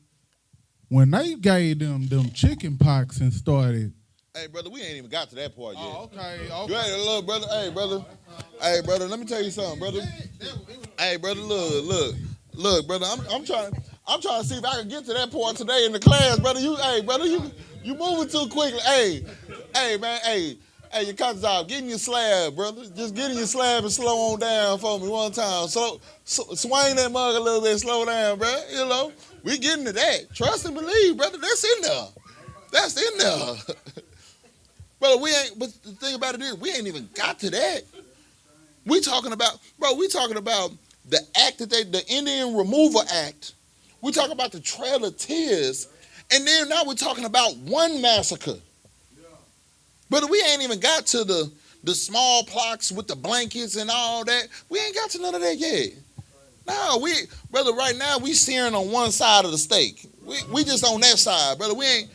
Speaker 3: when they gave them chicken pox and started.
Speaker 1: Hey, brother, we ain't even got to that part yet.
Speaker 3: Oh, okay.
Speaker 1: You ain't look, brother. Hey, brother. Hey, brother. Let me tell you something, brother. Hey, brother. Look, brother. I'm trying to see if I can get to that part today in the class, brother. You moving too quickly. Hey, man. Hey, your cousin's out. Get in your slab, brother. Just get in your slab and slow on down for me one time. Swing that mug a little bit. Slow down, bro. You know, we getting to that. Trust and believe, brother. That's in there. Brother, but the thing about it is, we ain't even got to that. We talking about the act the Indian Removal Act. We talking about the Trail of Tears. And then now we're talking about one massacre. Brother, we ain't even got to the small plots with the blankets and all that. We ain't got to none of that yet. No, brother, right now we searing on one side of the steak. We just on that side, brother. We ain't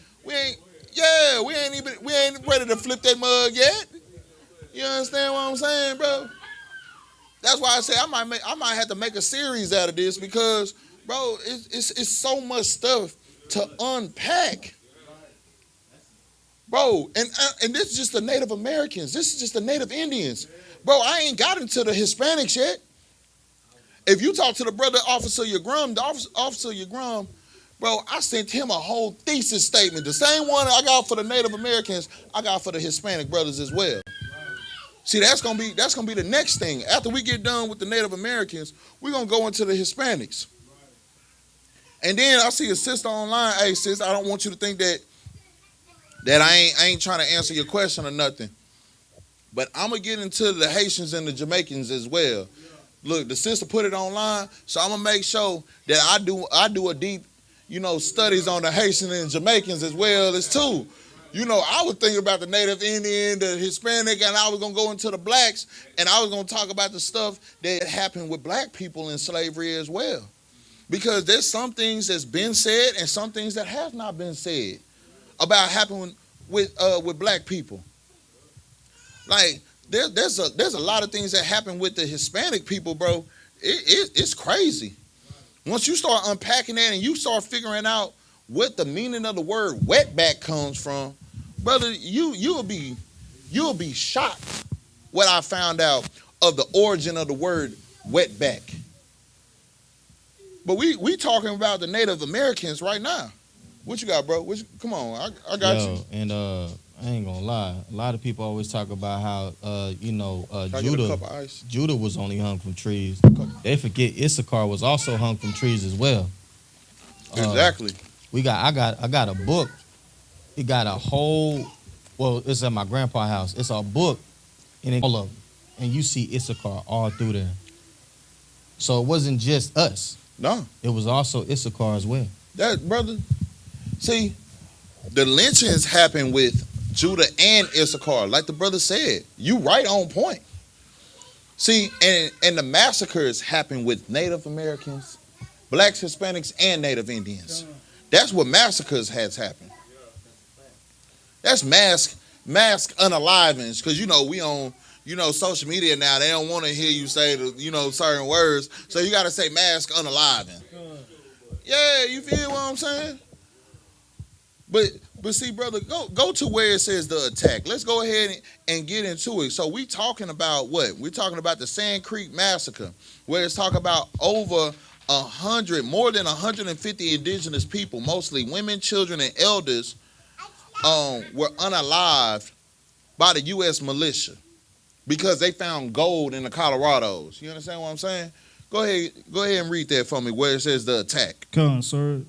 Speaker 1: ready to flip that mug yet. You understand what I'm saying, bro? That's why I say I might have to make a series out of this because, bro, it's so much stuff to unpack. Bro, and this is just the Native Americans. This is just the Native Indians. Bro, I ain't got into the Hispanics yet. If you talk to the brother Officer Yagrum, Officer Yagrum, bro, I sent him a whole thesis statement. The same one I got for the Native Americans, I got for the Hispanic brothers as well. See, that's gonna be the next thing. After we get done with the Native Americans, we're gonna go into the Hispanics. And then I see a sister online. Hey, sis, I don't want you to think that I ain't trying to answer your question or nothing. But I'm gonna get into the Haitians and the Jamaicans as well. Look, the sister put it online, so I'm gonna make sure that I do a deep, studies on the Haitians and Jamaicans as well as too. I was thinking about the Native Indian, the Hispanic, and I was gonna go into the blacks, and I was gonna talk about the stuff that happened with black people in slavery as well. Because there's some things that's been said and some things that have not been said about happening with black people. Like there's a lot of things that happen with the Hispanic people, bro. It's crazy. Once you start unpacking that and you start figuring out what the meaning of the word wetback comes from, brother, you'll be shocked what I found out of the origin of the word wetback. But we talking about the Native Americans right now. What you got, bro? Come on, I got you.
Speaker 4: And I ain't gonna lie. A lot of people always talk about how Judah was only hung from trees. They forget Issachar was also hung from trees as well.
Speaker 1: Exactly.
Speaker 4: I got a book. It got a whole. Well, it's at my grandpa's house. It's a book, and all of them, and you see Issachar all through there. So it wasn't just us.
Speaker 1: No,
Speaker 4: it was also Issachar as well.
Speaker 1: That brother. See, the lynchings happened with Judah and Issachar, like the brother said. You right on point. See, and the massacres happened with Native Americans, blacks, Hispanics, and Native Indians. That's what massacres has happened. That's mass mass unalivings, because we on social media now. They don't want to hear you say certain words, so you got to say mass unaliving. Yeah, you feel what I'm saying? But see, brother, go to where it says the attack. Let's go ahead and get into it. So we talking about what? We're talking about the Sand Creek Massacre, where it's talking about over 100, more than 150 indigenous people, mostly women, children, and elders, were unalived by the U.S. militia because they found gold in the Colorados. You understand what I'm saying? Go ahead and read that for me where it says the attack.
Speaker 5: Come, sir.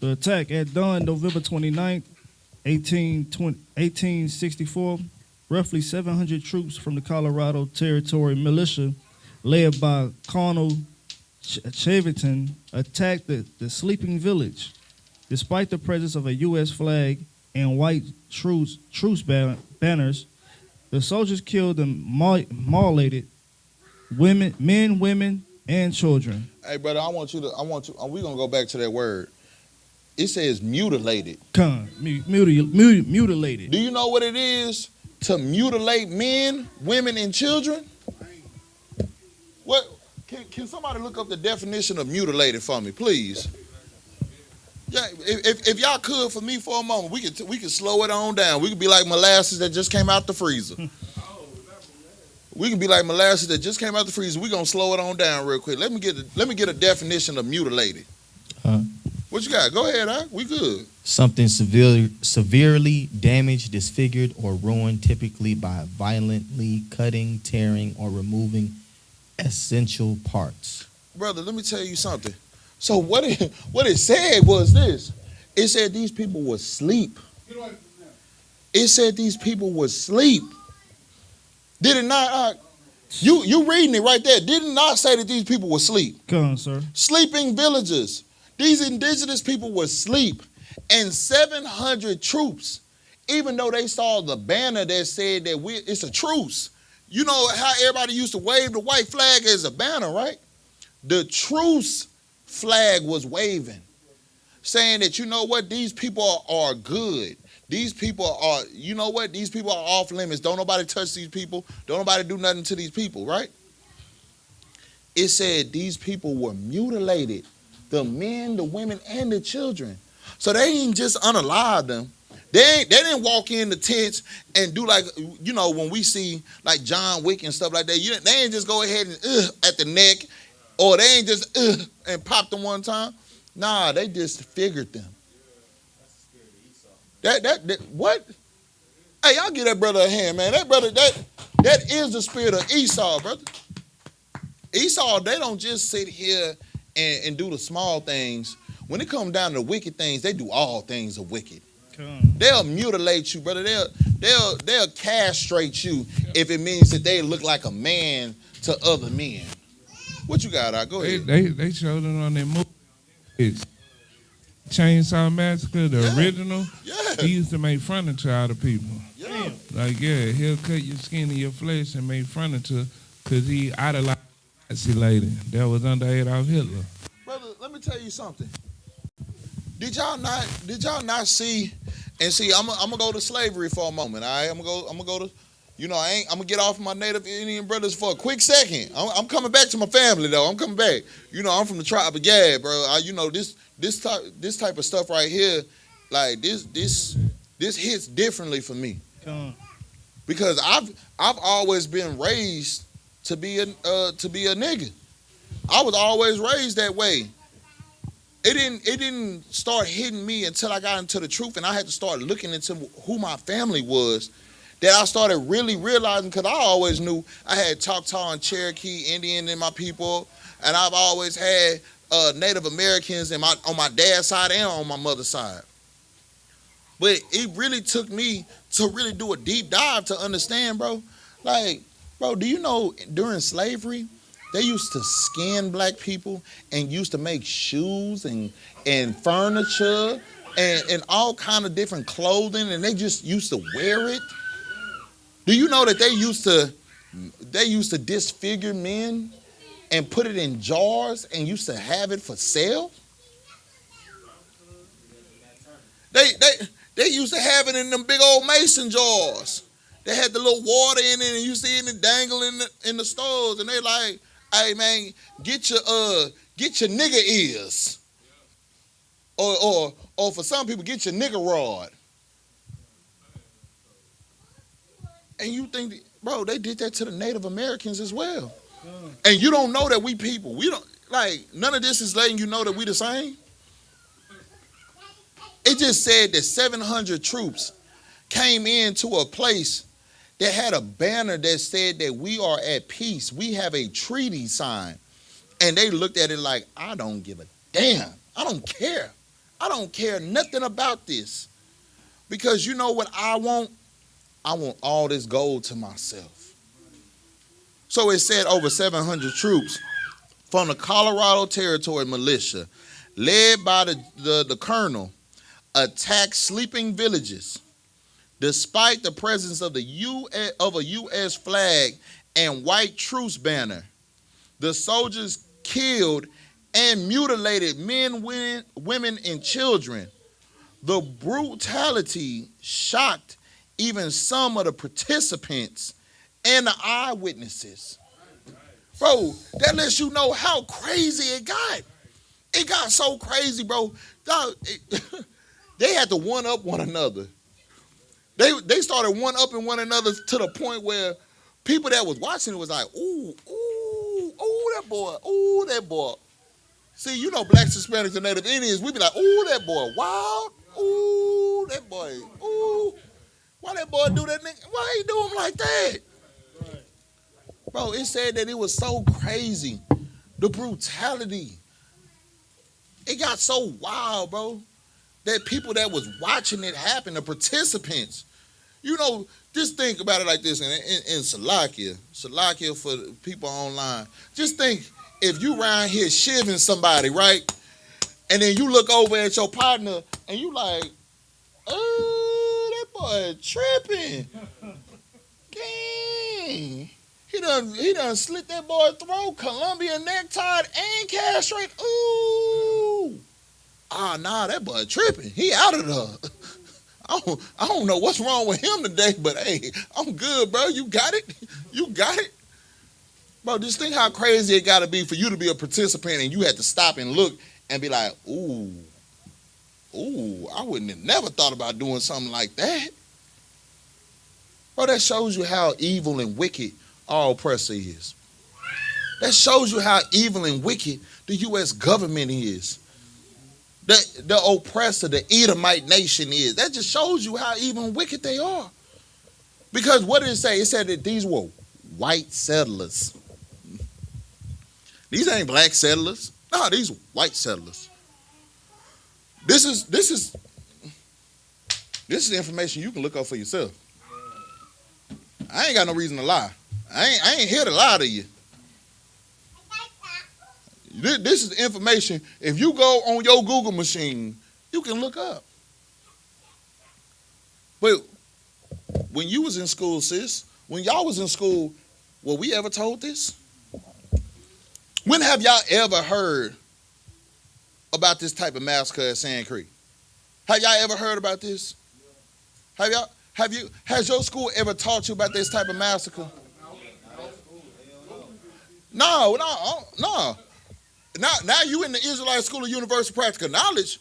Speaker 5: The attack at dawn, November 29th, 1864, roughly 700 troops from the Colorado Territory militia, led by Colonel Cheverton, attacked the sleeping village. Despite the presence of a U.S. flag and white truce banners, the soldiers killed and mutilated men, women, and children.
Speaker 1: Hey, brother, we're going to go back to that word. It says mutilated.
Speaker 5: Mutilated.
Speaker 1: Do you know what it is to mutilate men, women, and children? What? Can somebody look up the definition of mutilated for me, please? Yeah, if y'all could for me for a moment, we could slow it on down. We could be like molasses that just came out the freezer. We can be like molasses that just came out the freezer. We're gonna slow it on down real quick. Let me get a definition of mutilated. What you got? Go ahead, huh? We good.
Speaker 4: Something severely damaged, disfigured, or ruined, typically by violently cutting, tearing, or removing essential parts.
Speaker 1: Brother, let me tell you something. So what it said was this. It said these people were asleep. It said these people were asleep. Did it not? You reading it right there. Did it not say that these people were asleep?
Speaker 5: Come on, sir.
Speaker 1: Sleeping villagers. These indigenous people were asleep. And 700 troops, even though they saw the banner that said that it's a truce. You know how everybody used to wave the white flag as a banner, right? The truce flag was waving, saying that, you know what, these people are good. These people are, you know what, these people are off limits. Don't nobody touch these people. Don't nobody do nothing to these people, right? It said these people were mutilated, the men, the women, and the children. So they didn't just unalive them. They didn't walk in the tents and do like, when we see like John Wick and stuff like that. They ain't just go ahead and at the neck, or they ain't just and pop them one time. Nah, they disfigured them. That what? Hey, y'all give that brother a hand, man. That brother, that is the spirit of Esau, brother. Esau, they don't just sit here and do the small things. When it comes down to wicked things, they do all things are wicked. They'll mutilate you, brother. They'll castrate you if it means that they look like a man to other men. What you got, Go ahead.
Speaker 2: They showed it on their movie. It's Chainsaw Massacre, the original.
Speaker 1: Yeah.
Speaker 2: He used to make furniture out of people.
Speaker 1: Yeah.
Speaker 2: Like, he'll cut your skin and your flesh and make furniture because he idolized a Nazi lady that was under Adolf Hitler.
Speaker 1: Brother, let me tell you something. Did y'all not see? And see, I'm gonna go to slavery for a moment. All right, I'm gonna go to, I'm gonna get off my native Indian brothers for a quick second. I'm coming back to my family though. I'm coming back. I'm from the tribe of Gad, bro. This type of stuff right here, like this hits differently for me. Because I've always been raised to be a nigga. I was always raised that way. It didn't start hitting me until I got into the truth and I had to start looking into who my family was, that I started really realizing, because I always knew I had Choctaw and Cherokee Indian in my people, and I've always had Native Americans on my dad's side and on my mother's side. But it really took me to really do a deep dive to understand, bro. Like, bro, do you know during slavery, they used to skin black people and used to make shoes and furniture and all kind of different clothing, and they just used to wear it? Do you know that they used to disfigure men and put it in jars and used to have it for sale? They used to have it in them big old mason jars. They had the little water in it, and you see it dangling in the stores. And they like, hey man, get your nigga ears, or for some people, get your nigga rod. And you think, bro, they did that to the Native Americans as well. And you don't know that we people. We don't like none of this is letting you know that we the same. It just said that 700 troops came into a place that had a banner that said that we are at peace. We have a treaty signed. And they looked at it like, I don't give a damn. I don't care. I don't care nothing about this. Because you know what I want? I want all this gold to myself. So it said over 700 troops from the Colorado Territory militia, led by the colonel, attacked sleeping villages. Despite the presence of a U.S. flag and white truce banner, the soldiers killed and mutilated men, women, and children. The brutality shocked even some of the participants and the eyewitnesses. Bro, that lets you know how crazy it got. It got so crazy, bro. They had to one-up one another. They started one-upping one another to the point where people that was watching it was like, ooh, that boy. See, you know blacks, Hispanics, and Native Indians, we be like, ooh, that boy wild. Ooh, that boy, ooh. Why that boy do that nigga? Why he do him like that? Bro, it said that it was so crazy. The brutality. It got so wild, bro, that people that was watching it happen, the participants, you know, just think about it like this in Salakia for the people online. Just think if you around here shivving somebody, right? And then you look over at your partner and you like, oh, that boy tripping. Dang. He done slit that boy's throat, Columbia necktie, and castrate. Ooh. Ah, nah, that boy tripping. He out of there. I don't know what's wrong with him today, but hey, I'm good, bro. You got it? You got it? Bro, just think how crazy it got to be for you to be a participant and you had to stop and look and be like, ooh, I wouldn't have never thought about doing something like that. Bro, that shows you how evil and wicked our oppressor is. That shows you how evil and wicked the U.S. government is. The oppressor, the Edomite nation is. That just shows you how evil and wicked they are. Because what did it say? It said that these were white settlers. These ain't black settlers. No, these are white settlers. This is information you can look up for yourself. I ain't got no reason to lie. I ain't here to lie to you. This is information. If you go on your Google machine, you can look up. But when you was in school, sis, when y'all was in school, were we ever told this? When have y'all ever heard about this type of massacre at Sand Creek? Have y'all ever heard about this? Has your school ever taught you about this type of massacre? No. Now you in the Israelite School of Universal Practical Knowledge,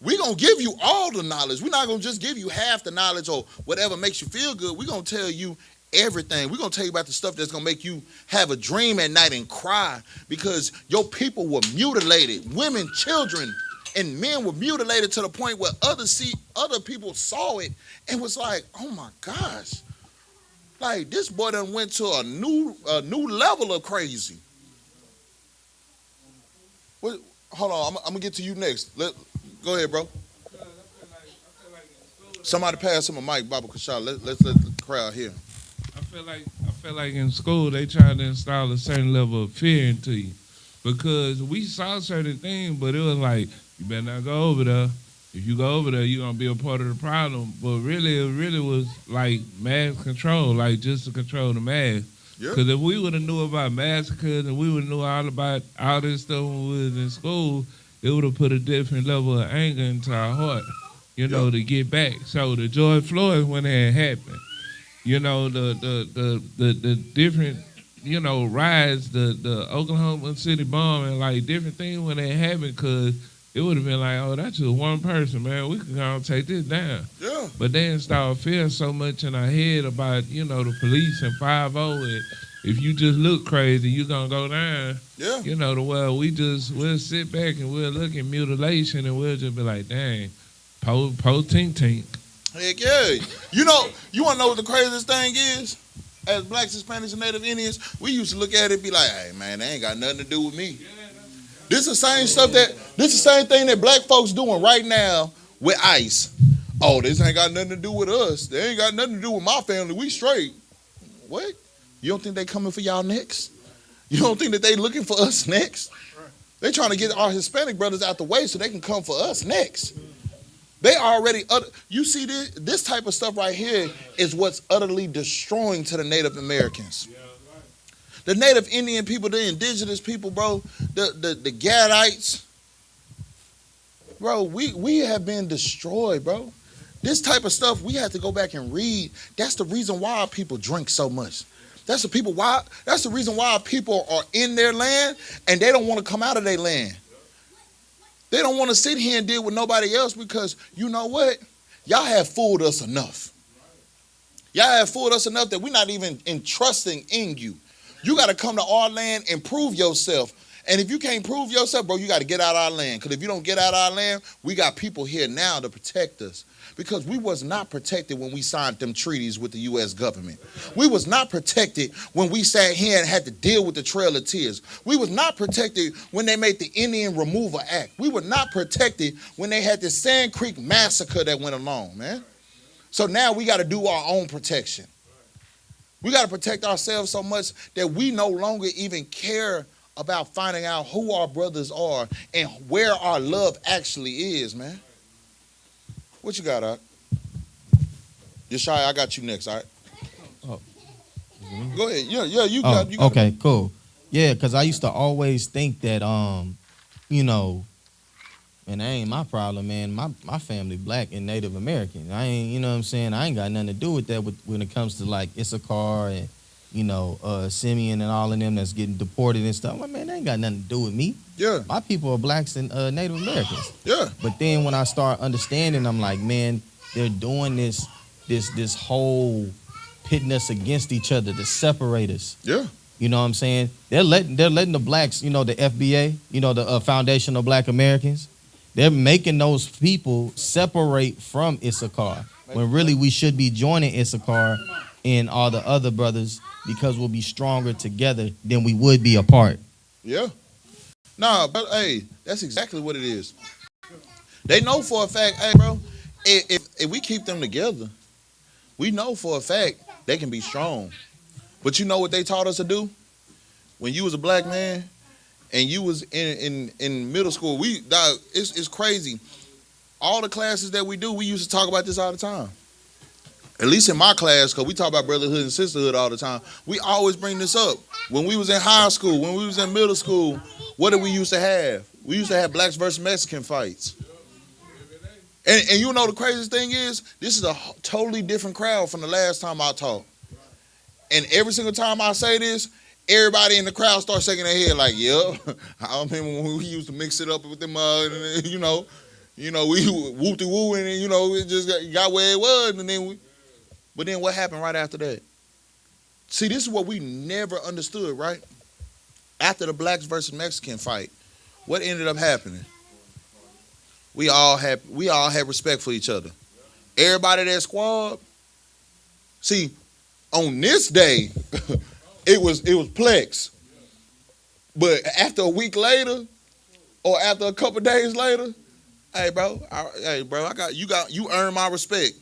Speaker 1: we're going to give you all the knowledge. We're not going to just give you half the knowledge or whatever makes you feel good. We're going to tell you everything. We're going to tell you about the stuff that's going to make you have a dream at night and cry because your people were mutilated. Women, children, and men were mutilated to the point where other people saw it and was like, oh my gosh. Like, this boy done went to a new level of crazy. Hold on, I'm gonna get to you next. Go ahead, bro. Somebody pass him a mic, Baba Kashal. Let's let the crowd hear.
Speaker 2: I feel like in school they trying to install a certain level of fear into you because we saw certain things, but it was like you better not go over there. If you go over there, you're gonna be a part of the problem. But really, it really was like mass control, like just to control the mass. Because if we would have knew about massacres and we would have knew all about all this stuff when we was in school, it would have put a different level of anger into our heart. to get back. So the George Floyd when it happened, the different, riots, the Oklahoma City bombing, like different things when it happened, because it would have been like, oh, that's just one person, man. We can go and take this down.
Speaker 1: Yeah.
Speaker 2: But then start feeling so much in our head about, the police and 5-0, and if you just look crazy, you're going to go down.
Speaker 1: Yeah.
Speaker 2: We'll sit back and we'll look at mutilation and we'll just be like, dang, po tink tink.
Speaker 1: Heck yeah. You want to know what the craziest thing is? As blacks, Hispanics, and Native Indians, we used to look at it and be like, hey, man, they ain't got nothing to do with me. This is the same thing that black folks doing right now with ICE. Oh, this ain't got nothing to do with us. They ain't got nothing to do with my family. We straight. What? You don't think they coming for y'all next? You don't think that they looking for us next? They trying to get our Hispanic brothers out the way so they can come for us next. They already, you see this type of stuff right here is what's utterly destroying to the Native Americans. The Native Indian people, the indigenous people, bro, the Gadites, bro, we have been destroyed, bro. This type of stuff, we have to go back and read. That's the reason why people drink so much. That's the reason why people are in their land and they don't want to come out of their land. They don't want to sit here and deal with nobody else because, you know what? Y'all have fooled us enough. Y'all have fooled us enough that we're not even entrusting in you. You got to come to our land and prove yourself. And if you can't prove yourself, bro, you got to get out of our land. Because if you don't get out of our land, we got people here now to protect us. Because we was not protected when we signed them treaties with the U.S. government. We was not protected when we sat here and had to deal with the Trail of Tears. We was not protected when they made the Indian Removal Act. We were not protected when they had the Sand Creek Massacre that went along, man. So now we got to do our own protection. We got to protect ourselves so much that we no longer even care about finding out who our brothers are and where our love actually is, man. What you got, Art? Yeshai, I got you next, all right?
Speaker 4: Oh.
Speaker 1: Go ahead. Yeah, you got
Speaker 4: okay, cool. Yeah, because I used to always think that, and that ain't my problem, man. My family black and Native American. I ain't, you know what I'm saying? I ain't got nothing to do with that when it comes to like Issachar and, Simeon and all of them that's getting deported and stuff. I'm like, man, that ain't got nothing to do with me.
Speaker 1: Yeah.
Speaker 4: My people are blacks and Native Americans.
Speaker 1: Yeah.
Speaker 4: But then when I start understanding, I'm like, man, they're doing this whole pitting us against each other to separate us.
Speaker 1: Yeah.
Speaker 4: You know what I'm saying? They're letting the blacks, the FBA, the Foundation of Black Americans, they're making those people separate from Issachar when really we should be joining Issachar and all the other brothers because we'll be stronger together than we would be apart.
Speaker 1: Yeah. Nah, but hey, that's exactly what it is. They know for a fact, hey, bro, if we keep them together, we know for a fact they can be strong. But you know what they taught us to do? When you was a black man and you was in middle school, it's crazy. All the classes that we do, we used to talk about this all the time. At least in my class, because we talk about brotherhood and sisterhood all the time. We always bring this up. When we was in high school, when we was in middle school, what did we used to have? We used to have blacks versus Mexican fights. And the craziest thing is, this is a totally different crowd from the last time I talked. And every single time I say this, everybody in the crowd starts shaking their head like, yeah. I remember when we used to mix it up with them, we whoop-de-woo, and it just got where it was, and but then what happened right after that? See, this is what we never understood, right? After the blacks versus Mexican fight, what ended up happening? We all had respect for each other. Everybody that squad. See, on this day, it was Plex. But after a week later, or after a couple days later, hey bro, you earned my respect.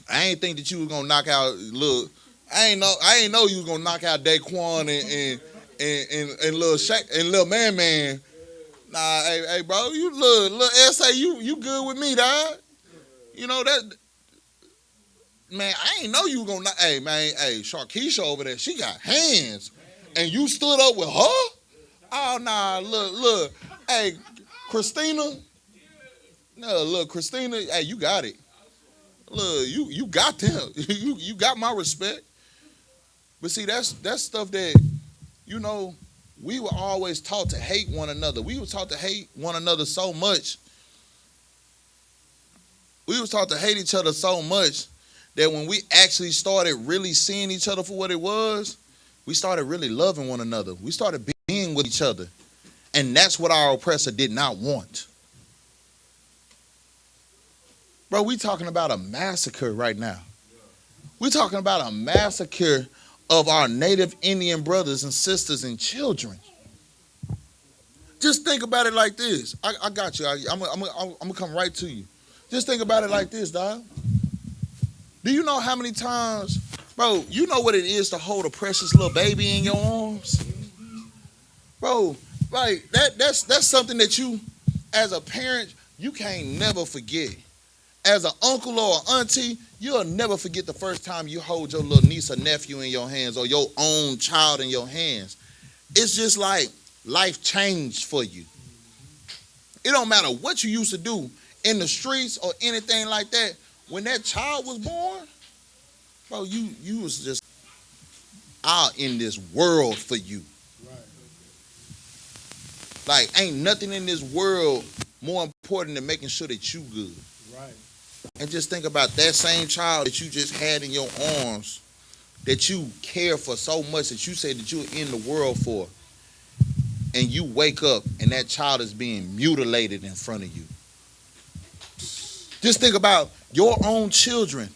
Speaker 1: I ain't think that you was gonna knock out. Look, I ain't know you was gonna knock out Daquan and little Shaq and little man. Nah, hey bro, you little SA, you good with me, dog. You know that. Man, I ain't know you was gonna. Hey man, Sharkeisha over there, she got hands, and you stood up with her. Oh nah, look, hey Christina. No, look, Christina, hey, you got it. Look, you got them. You got my respect. But see, that's stuff that, you know, we were always taught to hate one another. We were taught to hate one another so much. We was taught to hate each other so much that when we actually started really seeing each other for what it was, we started really loving one another. We started being with each other. And that's what our oppressor did not want. Bro, we talking about a massacre right now. We talking about a massacre of our native Indian brothers and sisters and children. Just think about it like this. I got you. I'm going to come right to you. Just think about it like this, dog. Do you know how many times, bro, you know what it is to hold a precious little baby in your arms? Bro, like that's something that you, as a parent, you can't never forget. As an uncle or an auntie, you'll never forget the first time you hold your little niece or nephew in your hands or your own child in your hands. It's just like life changed for you. It don't matter what you used to do in the streets or anything like that. When that child was born, bro, you was just out in this world for you. Right. Like, ain't nothing in this world more important than making sure that you good. Right. And just think about that same child that you just had in your arms, that you care for so much, that you say that you're in the world for, and you wake up and that child is being mutilated in front of you. Just think about your own children.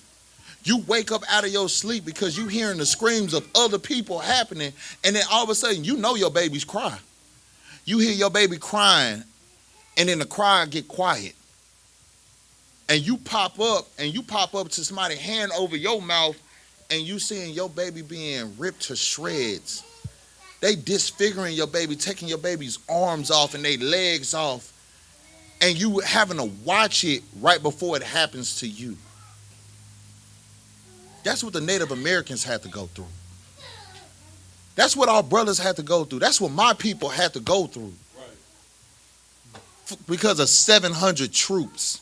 Speaker 1: You wake up out of your sleep because you hearing the screams of other people happening, and then all of a sudden you know your baby's crying. You hear your baby crying, and then the cry get quiet. And you pop up to somebody's hand over your mouth, and you seeing your baby being ripped to shreds. They disfiguring your baby, taking your baby's arms off and their legs off, and you having to watch it right before it happens to you. That's what the Native Americans had to go through. That's what our brothers had to go through. That's what my people had to go through. Right. Because of 700 troops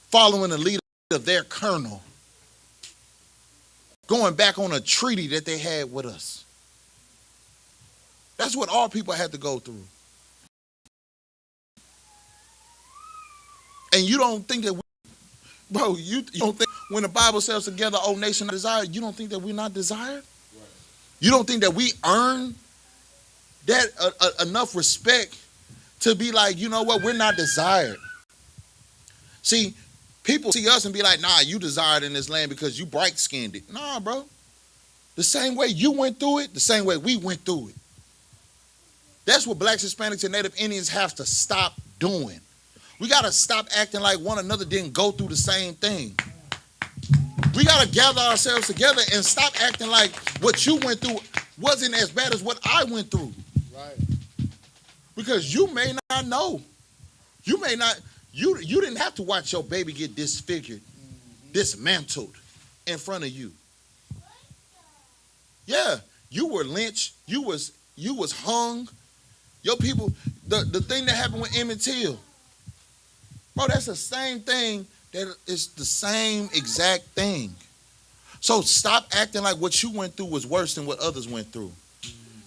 Speaker 1: following the lead of their colonel, going back on a treaty that they had with us. That's what our people had to go through. And you don't think that you don't think when the Bible says together, O nation desired, you don't think that we're not desired? Right. You don't think that we earn that enough respect to be like, you know what, we're not desired. See, people see us and be like, nah, you desired in this land because you bright-skinned it. Nah, bro. The same way you went through it, the same way we went through it. That's what blacks, Hispanics, and Native Indians have to stop doing. We got to stop acting like one another didn't go through the same thing. We got to gather ourselves together and stop acting like what you went through wasn't as bad as what I went through. Right. Because you may not know. You may not, you didn't have to watch your baby get disfigured, dismantled in front of you. Yeah, you were lynched. You was hung. Your people, the thing that happened with Emmett Till, bro, that's the same thing. That is the same exact thing. So stop acting like what you went through was worse than what others went through.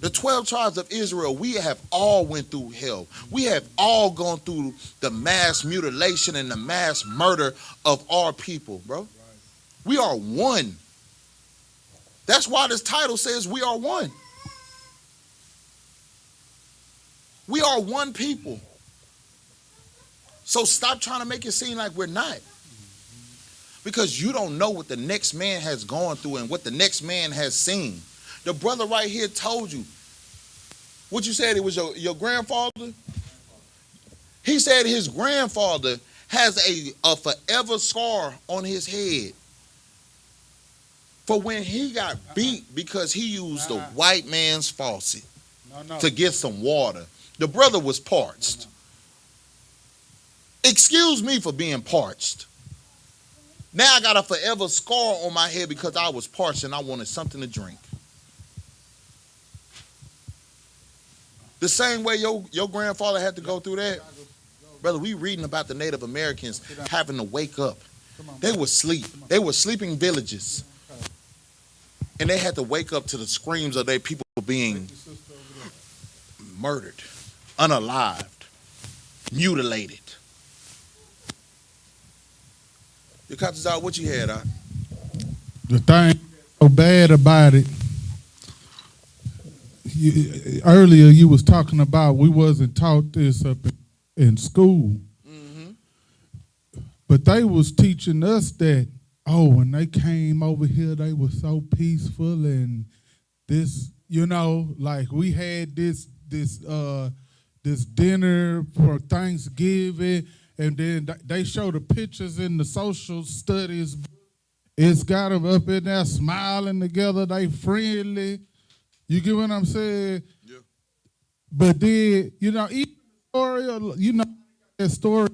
Speaker 1: The 12 tribes of Israel, we have all went through hell. We have all gone through the mass mutilation and the mass murder of our people, bro. Right. We are one. That's why this title says we are one. We are one people. So stop trying to make it seem like we're not. Because you don't know what the next man has gone through and what the next man has seen. The brother right here told you. What you said, it was your grandfather? He said his grandfather has a forever scar on his head for when he got beat because he used the white man's faucet to get some water. The brother was parched. Excuse me for being parched. Now I got a forever scar on my head because I was parched and I wanted something to drink. The same way your grandfather had to go through that. Brother, we reading about the Native Americans having to wake up. They were asleep. They were sleeping villages. And they had to wake up to the screams of their people being murdered, unalived, mutilated. Your cops out, what you had,
Speaker 3: The thing so bad about it, earlier you was talking about we wasn't taught this up in school. But they was teaching us that, when they came over here, they were so peaceful and this, like we had this dinner for Thanksgiving, and then they show the pictures in the social studies. It's got them up in there smiling together. They friendly. You get what I'm saying?
Speaker 1: Yeah.
Speaker 3: But then, even the story, that story,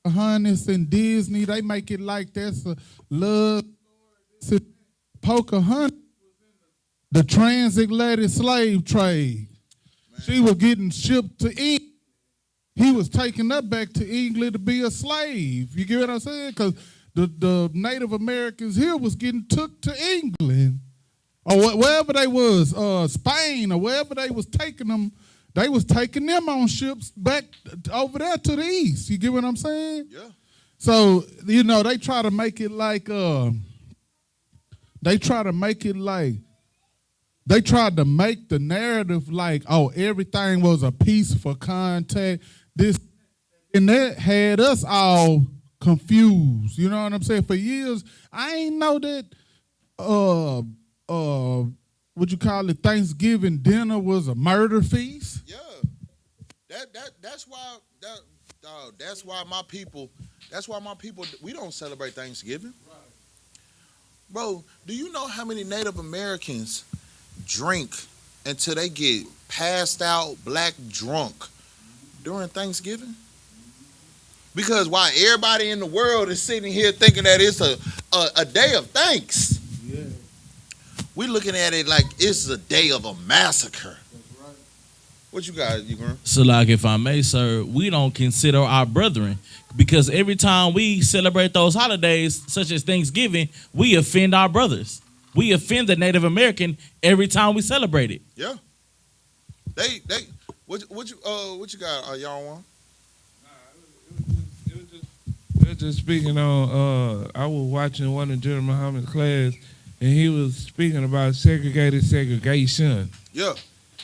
Speaker 3: Pocahontas and Disney, they make it like that's a love story. Pocahontas was in the transatlantic slave trade. Man. She was getting shipped to England. He was taking her back to England to be a slave. You get what I'm saying? Because the Native Americans here was getting took to England or wherever they was, Spain or wherever they was taking them. They was taking them on ships back over there to the east. You get what I'm saying?
Speaker 1: Yeah.
Speaker 3: So, they try to make it like, they tried to make the narrative like, everything was a peaceful contact. And that had us all confused. You know what I'm saying? For years, I ain't know that, Thanksgiving dinner was a murder feast.
Speaker 1: Yeah, that's why my people we don't celebrate Thanksgiving. Right. Bro, do you know how many Native Americans drink until they get passed out, black drunk during Thanksgiving? Because while everybody in the world is sitting here thinking that it's a day of thanks. Yeah. We looking at it like it's a day of a massacre. That's right. What you got, Ugrim?
Speaker 6: So, like, if I may, sir, we don't consider our brethren because every time we celebrate those holidays, such as Thanksgiving, we offend our brothers. We offend the Native American every time we celebrate it.
Speaker 1: Yeah. What you got, y'all want?
Speaker 2: It was just speaking on. I was watching one of General Muhammad's class. And he was speaking about segregation.
Speaker 1: Yeah.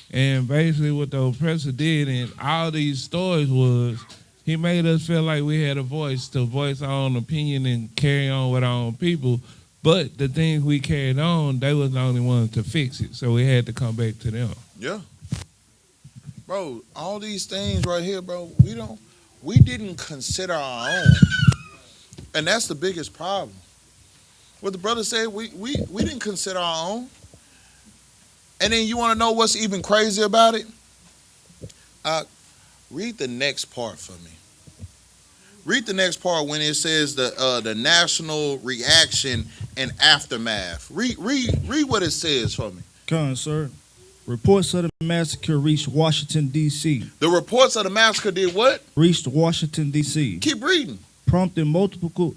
Speaker 2: And basically what the oppressor did in all these stories was he made us feel like we had a voice to voice our own opinion and carry on with our own people. But the things we carried on, they was the only ones to fix it. So we had to come back to them.
Speaker 1: Yeah. Bro, all these things right here, bro, we didn't consider our own. And that's the biggest problem. What the brother said, we didn't consider our own. And then you want to know what's even crazy about it? Read the next part for me. Read the next part when it says the national reaction and aftermath. Read what it says for me.
Speaker 5: Come on, sir. Reports of the massacre reached Washington, D.C.
Speaker 1: The reports of the massacre did what?
Speaker 5: Reached Washington, D.C.
Speaker 1: Keep reading.
Speaker 5: Prompting multiple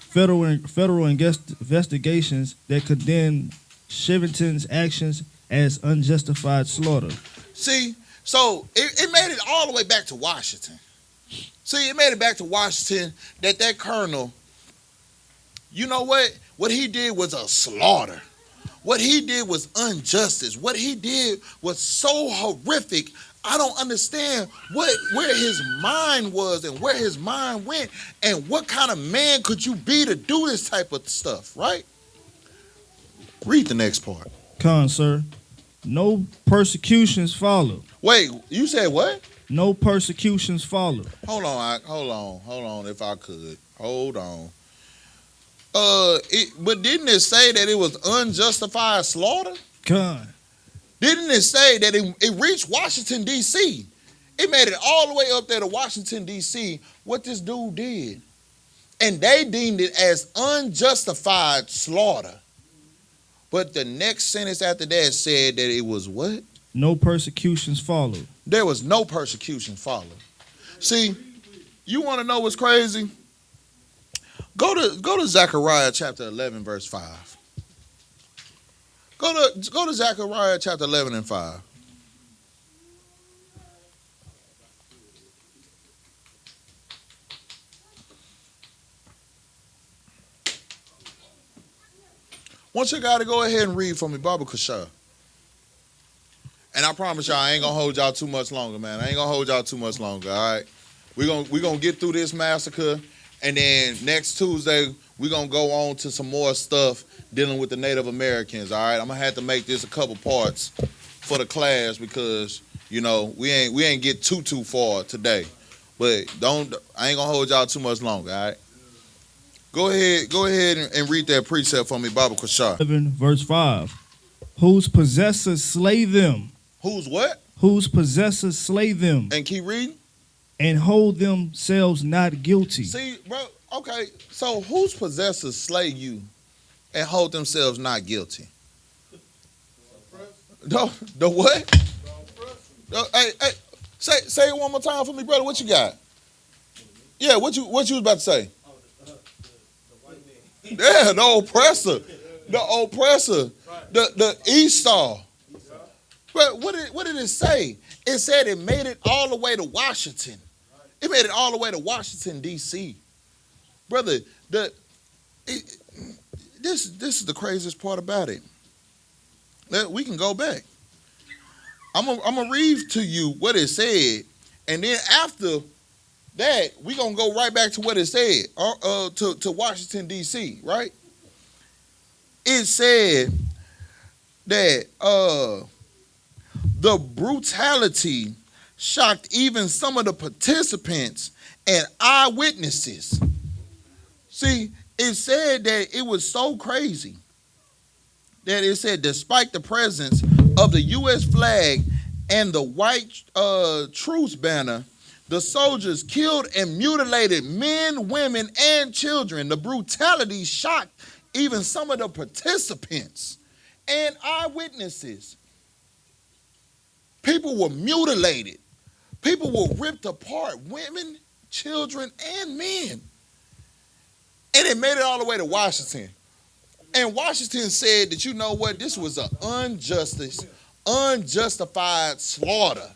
Speaker 5: federal investigations that condemn Chivington's actions as unjustified slaughter.
Speaker 1: See, so it made it all the way back to Washington. See, it made it back to Washington that colonel, you know what? What he did was a slaughter. What he did was injustice. What he did was so horrific. I don't understand where his mind was and where his mind went and what kind of man could you be to do this type of stuff, right? Read the next part.
Speaker 5: Come on, sir. No persecutions followed.
Speaker 1: Wait, you said what?
Speaker 5: No persecutions followed.
Speaker 1: Hold on, if I could. Hold on. But didn't it say that it was unjustified slaughter?
Speaker 5: God.
Speaker 1: Didn't it say that it reached Washington, D.C.? It made it all the way up there to Washington, D.C., what this dude did. And they deemed it as unjustified slaughter. But the next sentence after that said that it was what?
Speaker 5: No persecutions followed.
Speaker 1: There was no persecution followed. See, You want to know what's crazy? Go to Zechariah chapter 11 verse 5. Go to Zechariah chapter 11 and 5. Want you got to go ahead and read for me, Baba Kasha. And I promise y'all, I ain't gonna hold y'all too much longer, man. I ain't gonna hold y'all too much longer. All right, we gonna get through this massacre, and then next Tuesday we gonna go on to some more stuff dealing with the Native Americans. All right, I'm gonna have to make this a couple parts for the class because we ain't get too far today. But I ain't gonna hold y'all too much longer. All right. Go ahead and read that precept for me, Baba Kasha.
Speaker 5: 11 verse 5. Whose possessors slay them.
Speaker 1: Whose what?
Speaker 5: Whose possessors slay them
Speaker 1: And keep reading.
Speaker 5: and hold themselves not guilty.
Speaker 1: See, bro, okay, so whose possessors slay you and hold themselves not guilty? The what? Hey, say it one more time for me, brother. What you got? Yeah, what you was about to say? Yeah, the oppressor. The Esau. But what did it say? It said it made it all the way to Washington. It made it all the way to Washington, D.C. Brother, this is the craziest part about it. We can go back. I'm gonna read to you what it said, and then after that, we're gonna go right back to what it said, to Washington, D.C., right? It said that the brutality shocked even some of the participants and eyewitnesses. See, it said that it was so crazy that it said despite the presence of the U.S. flag and the white truce banner, the soldiers killed and mutilated men, women, and children. The brutality shocked even some of the participants and eyewitnesses. People were mutilated. People were ripped apart, women, children, and men. And it made it all the way to Washington. And Washington said that, you know what, this was an unjustified slaughter.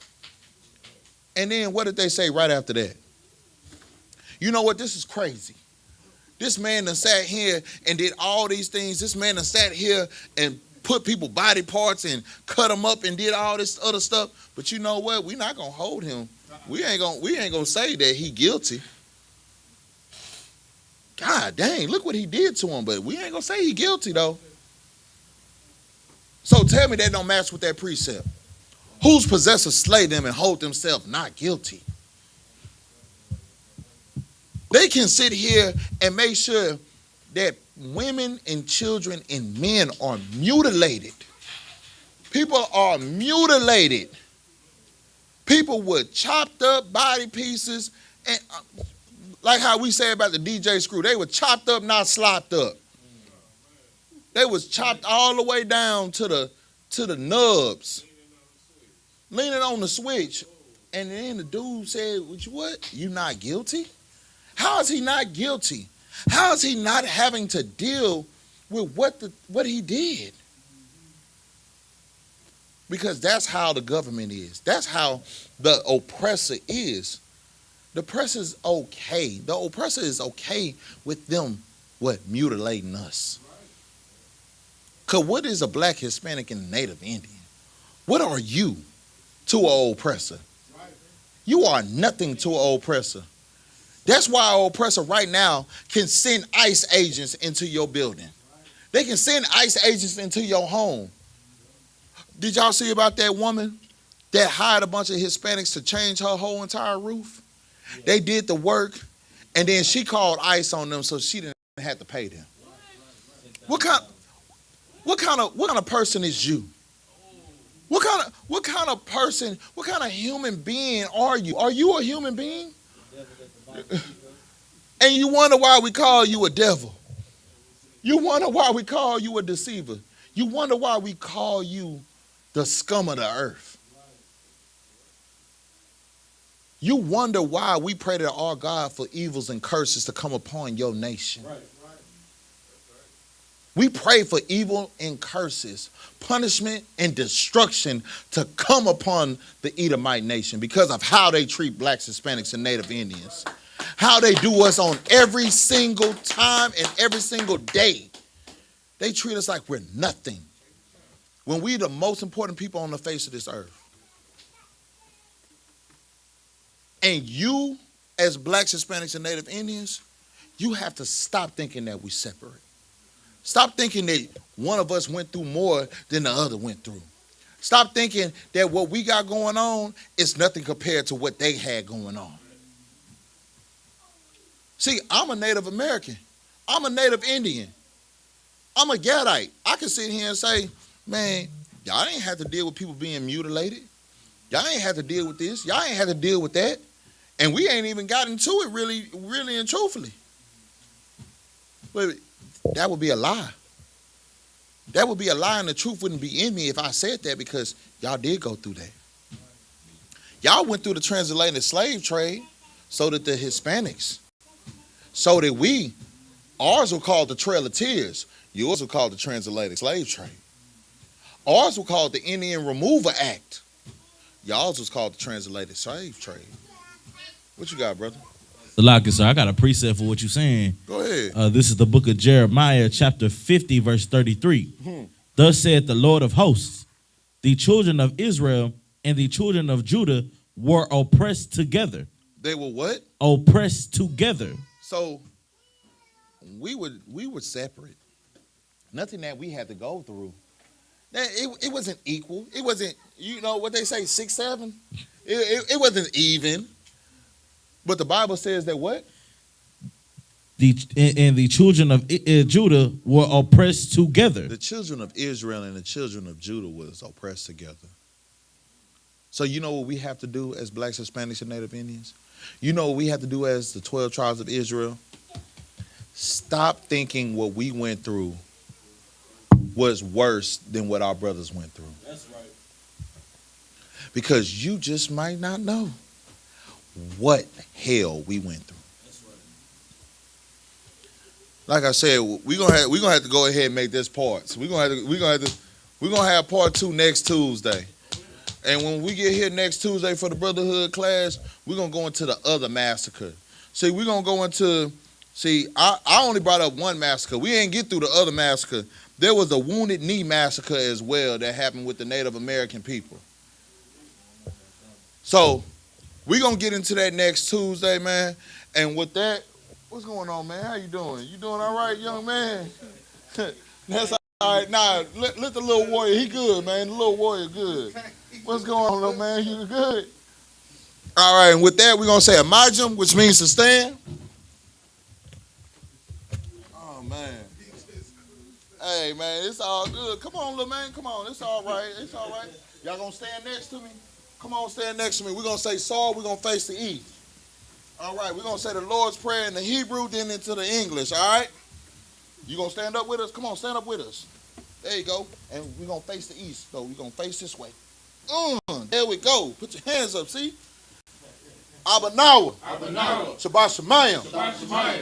Speaker 1: And then what did they say right after that? You know what, this is crazy. This man done sat here and did all these things. This man done sat here and put people body parts and cut them up and did all this other stuff. But you know what? We're not gonna hold him. We ain't gonna say that he guilty. God dang, look what he did to him. But we ain't gonna say he guilty though. So tell me that don't match with that precept. Whose possessors slay them and hold themselves not guilty? They can sit here and make sure that women and children and men are mutilated. People are mutilated. People with chopped up body pieces, and like how we say about the DJ Screw, they were chopped up, not slopped up. They was chopped all the way down to the nubs, leaning on the switch. And then the dude said, what? You not guilty? How is he not guilty? How is he not having to deal with what he did? Because that's how the government is. That's how the oppressor is. The oppressor is okay. The oppressor is okay with them, mutilating us. Because what is a black, Hispanic, and Native Indian? What are you to an oppressor? You are nothing to an oppressor. That's why our oppressor right now can send ICE agents into your building. They can send ICE agents into your home. Did y'all see about that woman that hired a bunch of Hispanics to change her whole entire roof? Yeah. They did the work, and then she called ICE on them so she didn't have to pay them. What kind of person is you? What kind of person, what kind of human being are you? Are you a human being? And you wonder why we call you a devil. You wonder why we call you a deceiver. You wonder why we call you the scum of the earth. You wonder why we pray to our God for evils and curses to come upon your nation.
Speaker 7: Right.
Speaker 1: We pray for evil and curses, punishment and destruction to come upon the Edomite nation because of how they treat blacks, Hispanics, and Native Indians. How they do us on every single time and every single day. They treat us like we're nothing when we're the most important people on the face of this earth. And you, as blacks, Hispanics, and Native Indians, you have to stop thinking that we separate. Stop thinking that one of us went through more than the other went through. Stop thinking that what we got going on is nothing compared to what they had going on. See, I'm a Native American. I'm a Native Indian. I'm a Gadite. I can sit here and say, man, y'all ain't have to deal with people being mutilated. Y'all ain't have to deal with this. Y'all ain't have to deal with that. And we ain't even got into it really and truthfully. But that would be a lie. That would be a lie, and the truth wouldn't be in me if I said that, because y'all did go through that. Y'all went through the transatlantic slave trade, so did the Hispanics. So did we. Ours were called the Trail of Tears. Yours were called the transatlantic slave trade. Ours were called the Indian Removal Act. Y'all's was called the transatlantic slave trade. What you got, brother?
Speaker 6: Salaki, sir, I got a precept for what you're saying.
Speaker 1: Go ahead.
Speaker 6: This is the book of Jeremiah, chapter 50, verse 33. Thus saith the Lord of hosts, the children of Israel and the children of Judah were oppressed together.
Speaker 1: They were what?
Speaker 6: Oppressed together.
Speaker 1: So we were separate. Nothing that we had to go through. It wasn't equal. It wasn't, you know what they say, 6-7? It wasn't even. But the Bible says that what?
Speaker 6: The children of Judah were oppressed together.
Speaker 1: The children of Israel and the children of Judah was oppressed together. So you know what we have to do as blacks, Hispanics, and Native Indians? You know what we have to do as the 12 tribes of Israel? Stop thinking what we went through was worse than what our brothers went through.
Speaker 7: That's right.
Speaker 1: Because you just might not know what hell we went through.
Speaker 7: That's right.
Speaker 1: Like I said, we're gonna have to go ahead and make this part. So we're gonna have part 2 next Tuesday. And when we get here next Tuesday for the Brotherhood class, we're gonna go into the other massacre. See, we're gonna go into I only brought up one massacre. We ain't get through the other massacre. There was a Wounded Knee massacre as well that happened with the Native American people. So we're going to get into that next Tuesday, man. And with that, what's going on, man? How you doing? You doing all right, young man? That's all right. Nah, let the little warrior, he good, man. The little warrior good. What's going on, little man? You good? All right, and with that, we're going to say a majum, which means to stand. Oh, man. Hey, man, it's all good. Come on, little man. Come on. It's all right. It's all right. Y'all going to stand next to me? Come on, stand next to me. We're going to say Saul. We're going to face the east. All right, we're going to say the Lord's Prayer in the Hebrew, then into the English, all right? You going to stand up with us? Come on, stand up with us. There you go. And we're going to face the east, though. We're going to face this way. There we go. Put your hands up, see? Abanawa. Shabbat Shemayim.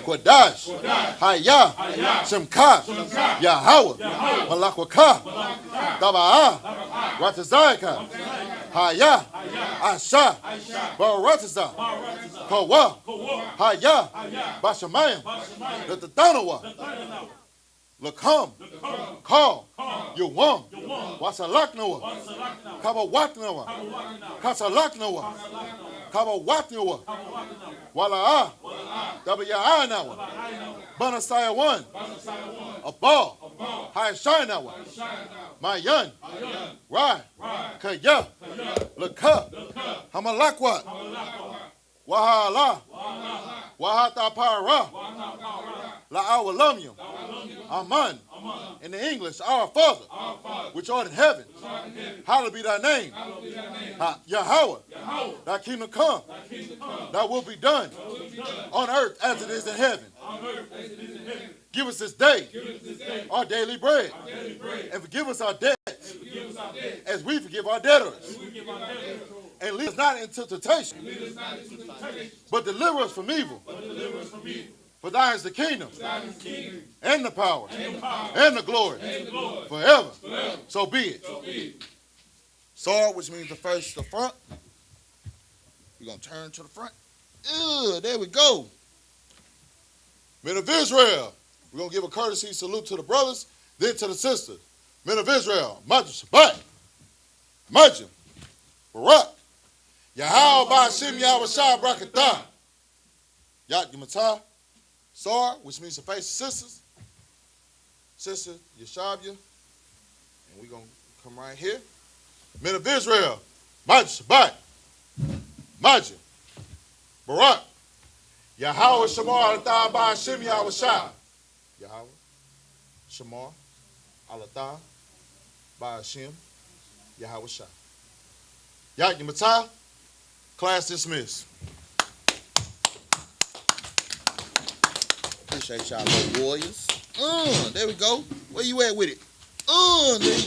Speaker 1: Kodash. Hayah. Shemka. Yahweh. Malakwaka. Daba'ah. Ratazayaka. Hayah. Asha. Barataza. Kawa. Hayah. Bashamayim. Latadanawa. Lakam. Call. Yuwam. Wasalaknawa. Kabawatnawa. Kasalaknawa. Kabawatnawa. Wala'ah. Wiya'anawa. Banasaya 1. Abal. Hayashanawa. Mayan. Rai. Kaya. Laka. Hamalakwat. Wahala. Wahatapara. La'awalamyum. Aman. In the English, our Father, which art in heaven, hallowed be thy name. Yahweh, thy kingdom come, thy will be done on earth as it is in heaven. Give us this day our daily bread, and forgive us our debts as we forgive our debtors. And lead us not into temptation. But deliver us from evil. For thine is the kingdom. And the power. And the glory. Forever. So be it. Sword, which means the front. We're going to turn to the front. There we go. Men of Israel. We're going to give a courtesy salute to the brothers, then to the sisters. Men of Israel. Majum Shabbat. Majum. Barak. Yahal Ba'ashim Yahweh Shah Brakatah. Yat Yamatah. Sar, which means to face the sisters. Sister Yeshabia. And we're going to come right here. Men of Israel. Majum Shabbat. Majum. Barak. Yahweh Shamar Alatah Ba'ashim Yahweh Shah. Yahweh Shamar Alatah Ba'ashim Yahweh Shah. Yat Yamatah. Class dismissed. Appreciate y'all little warriors. There we go. Where you at with it? There you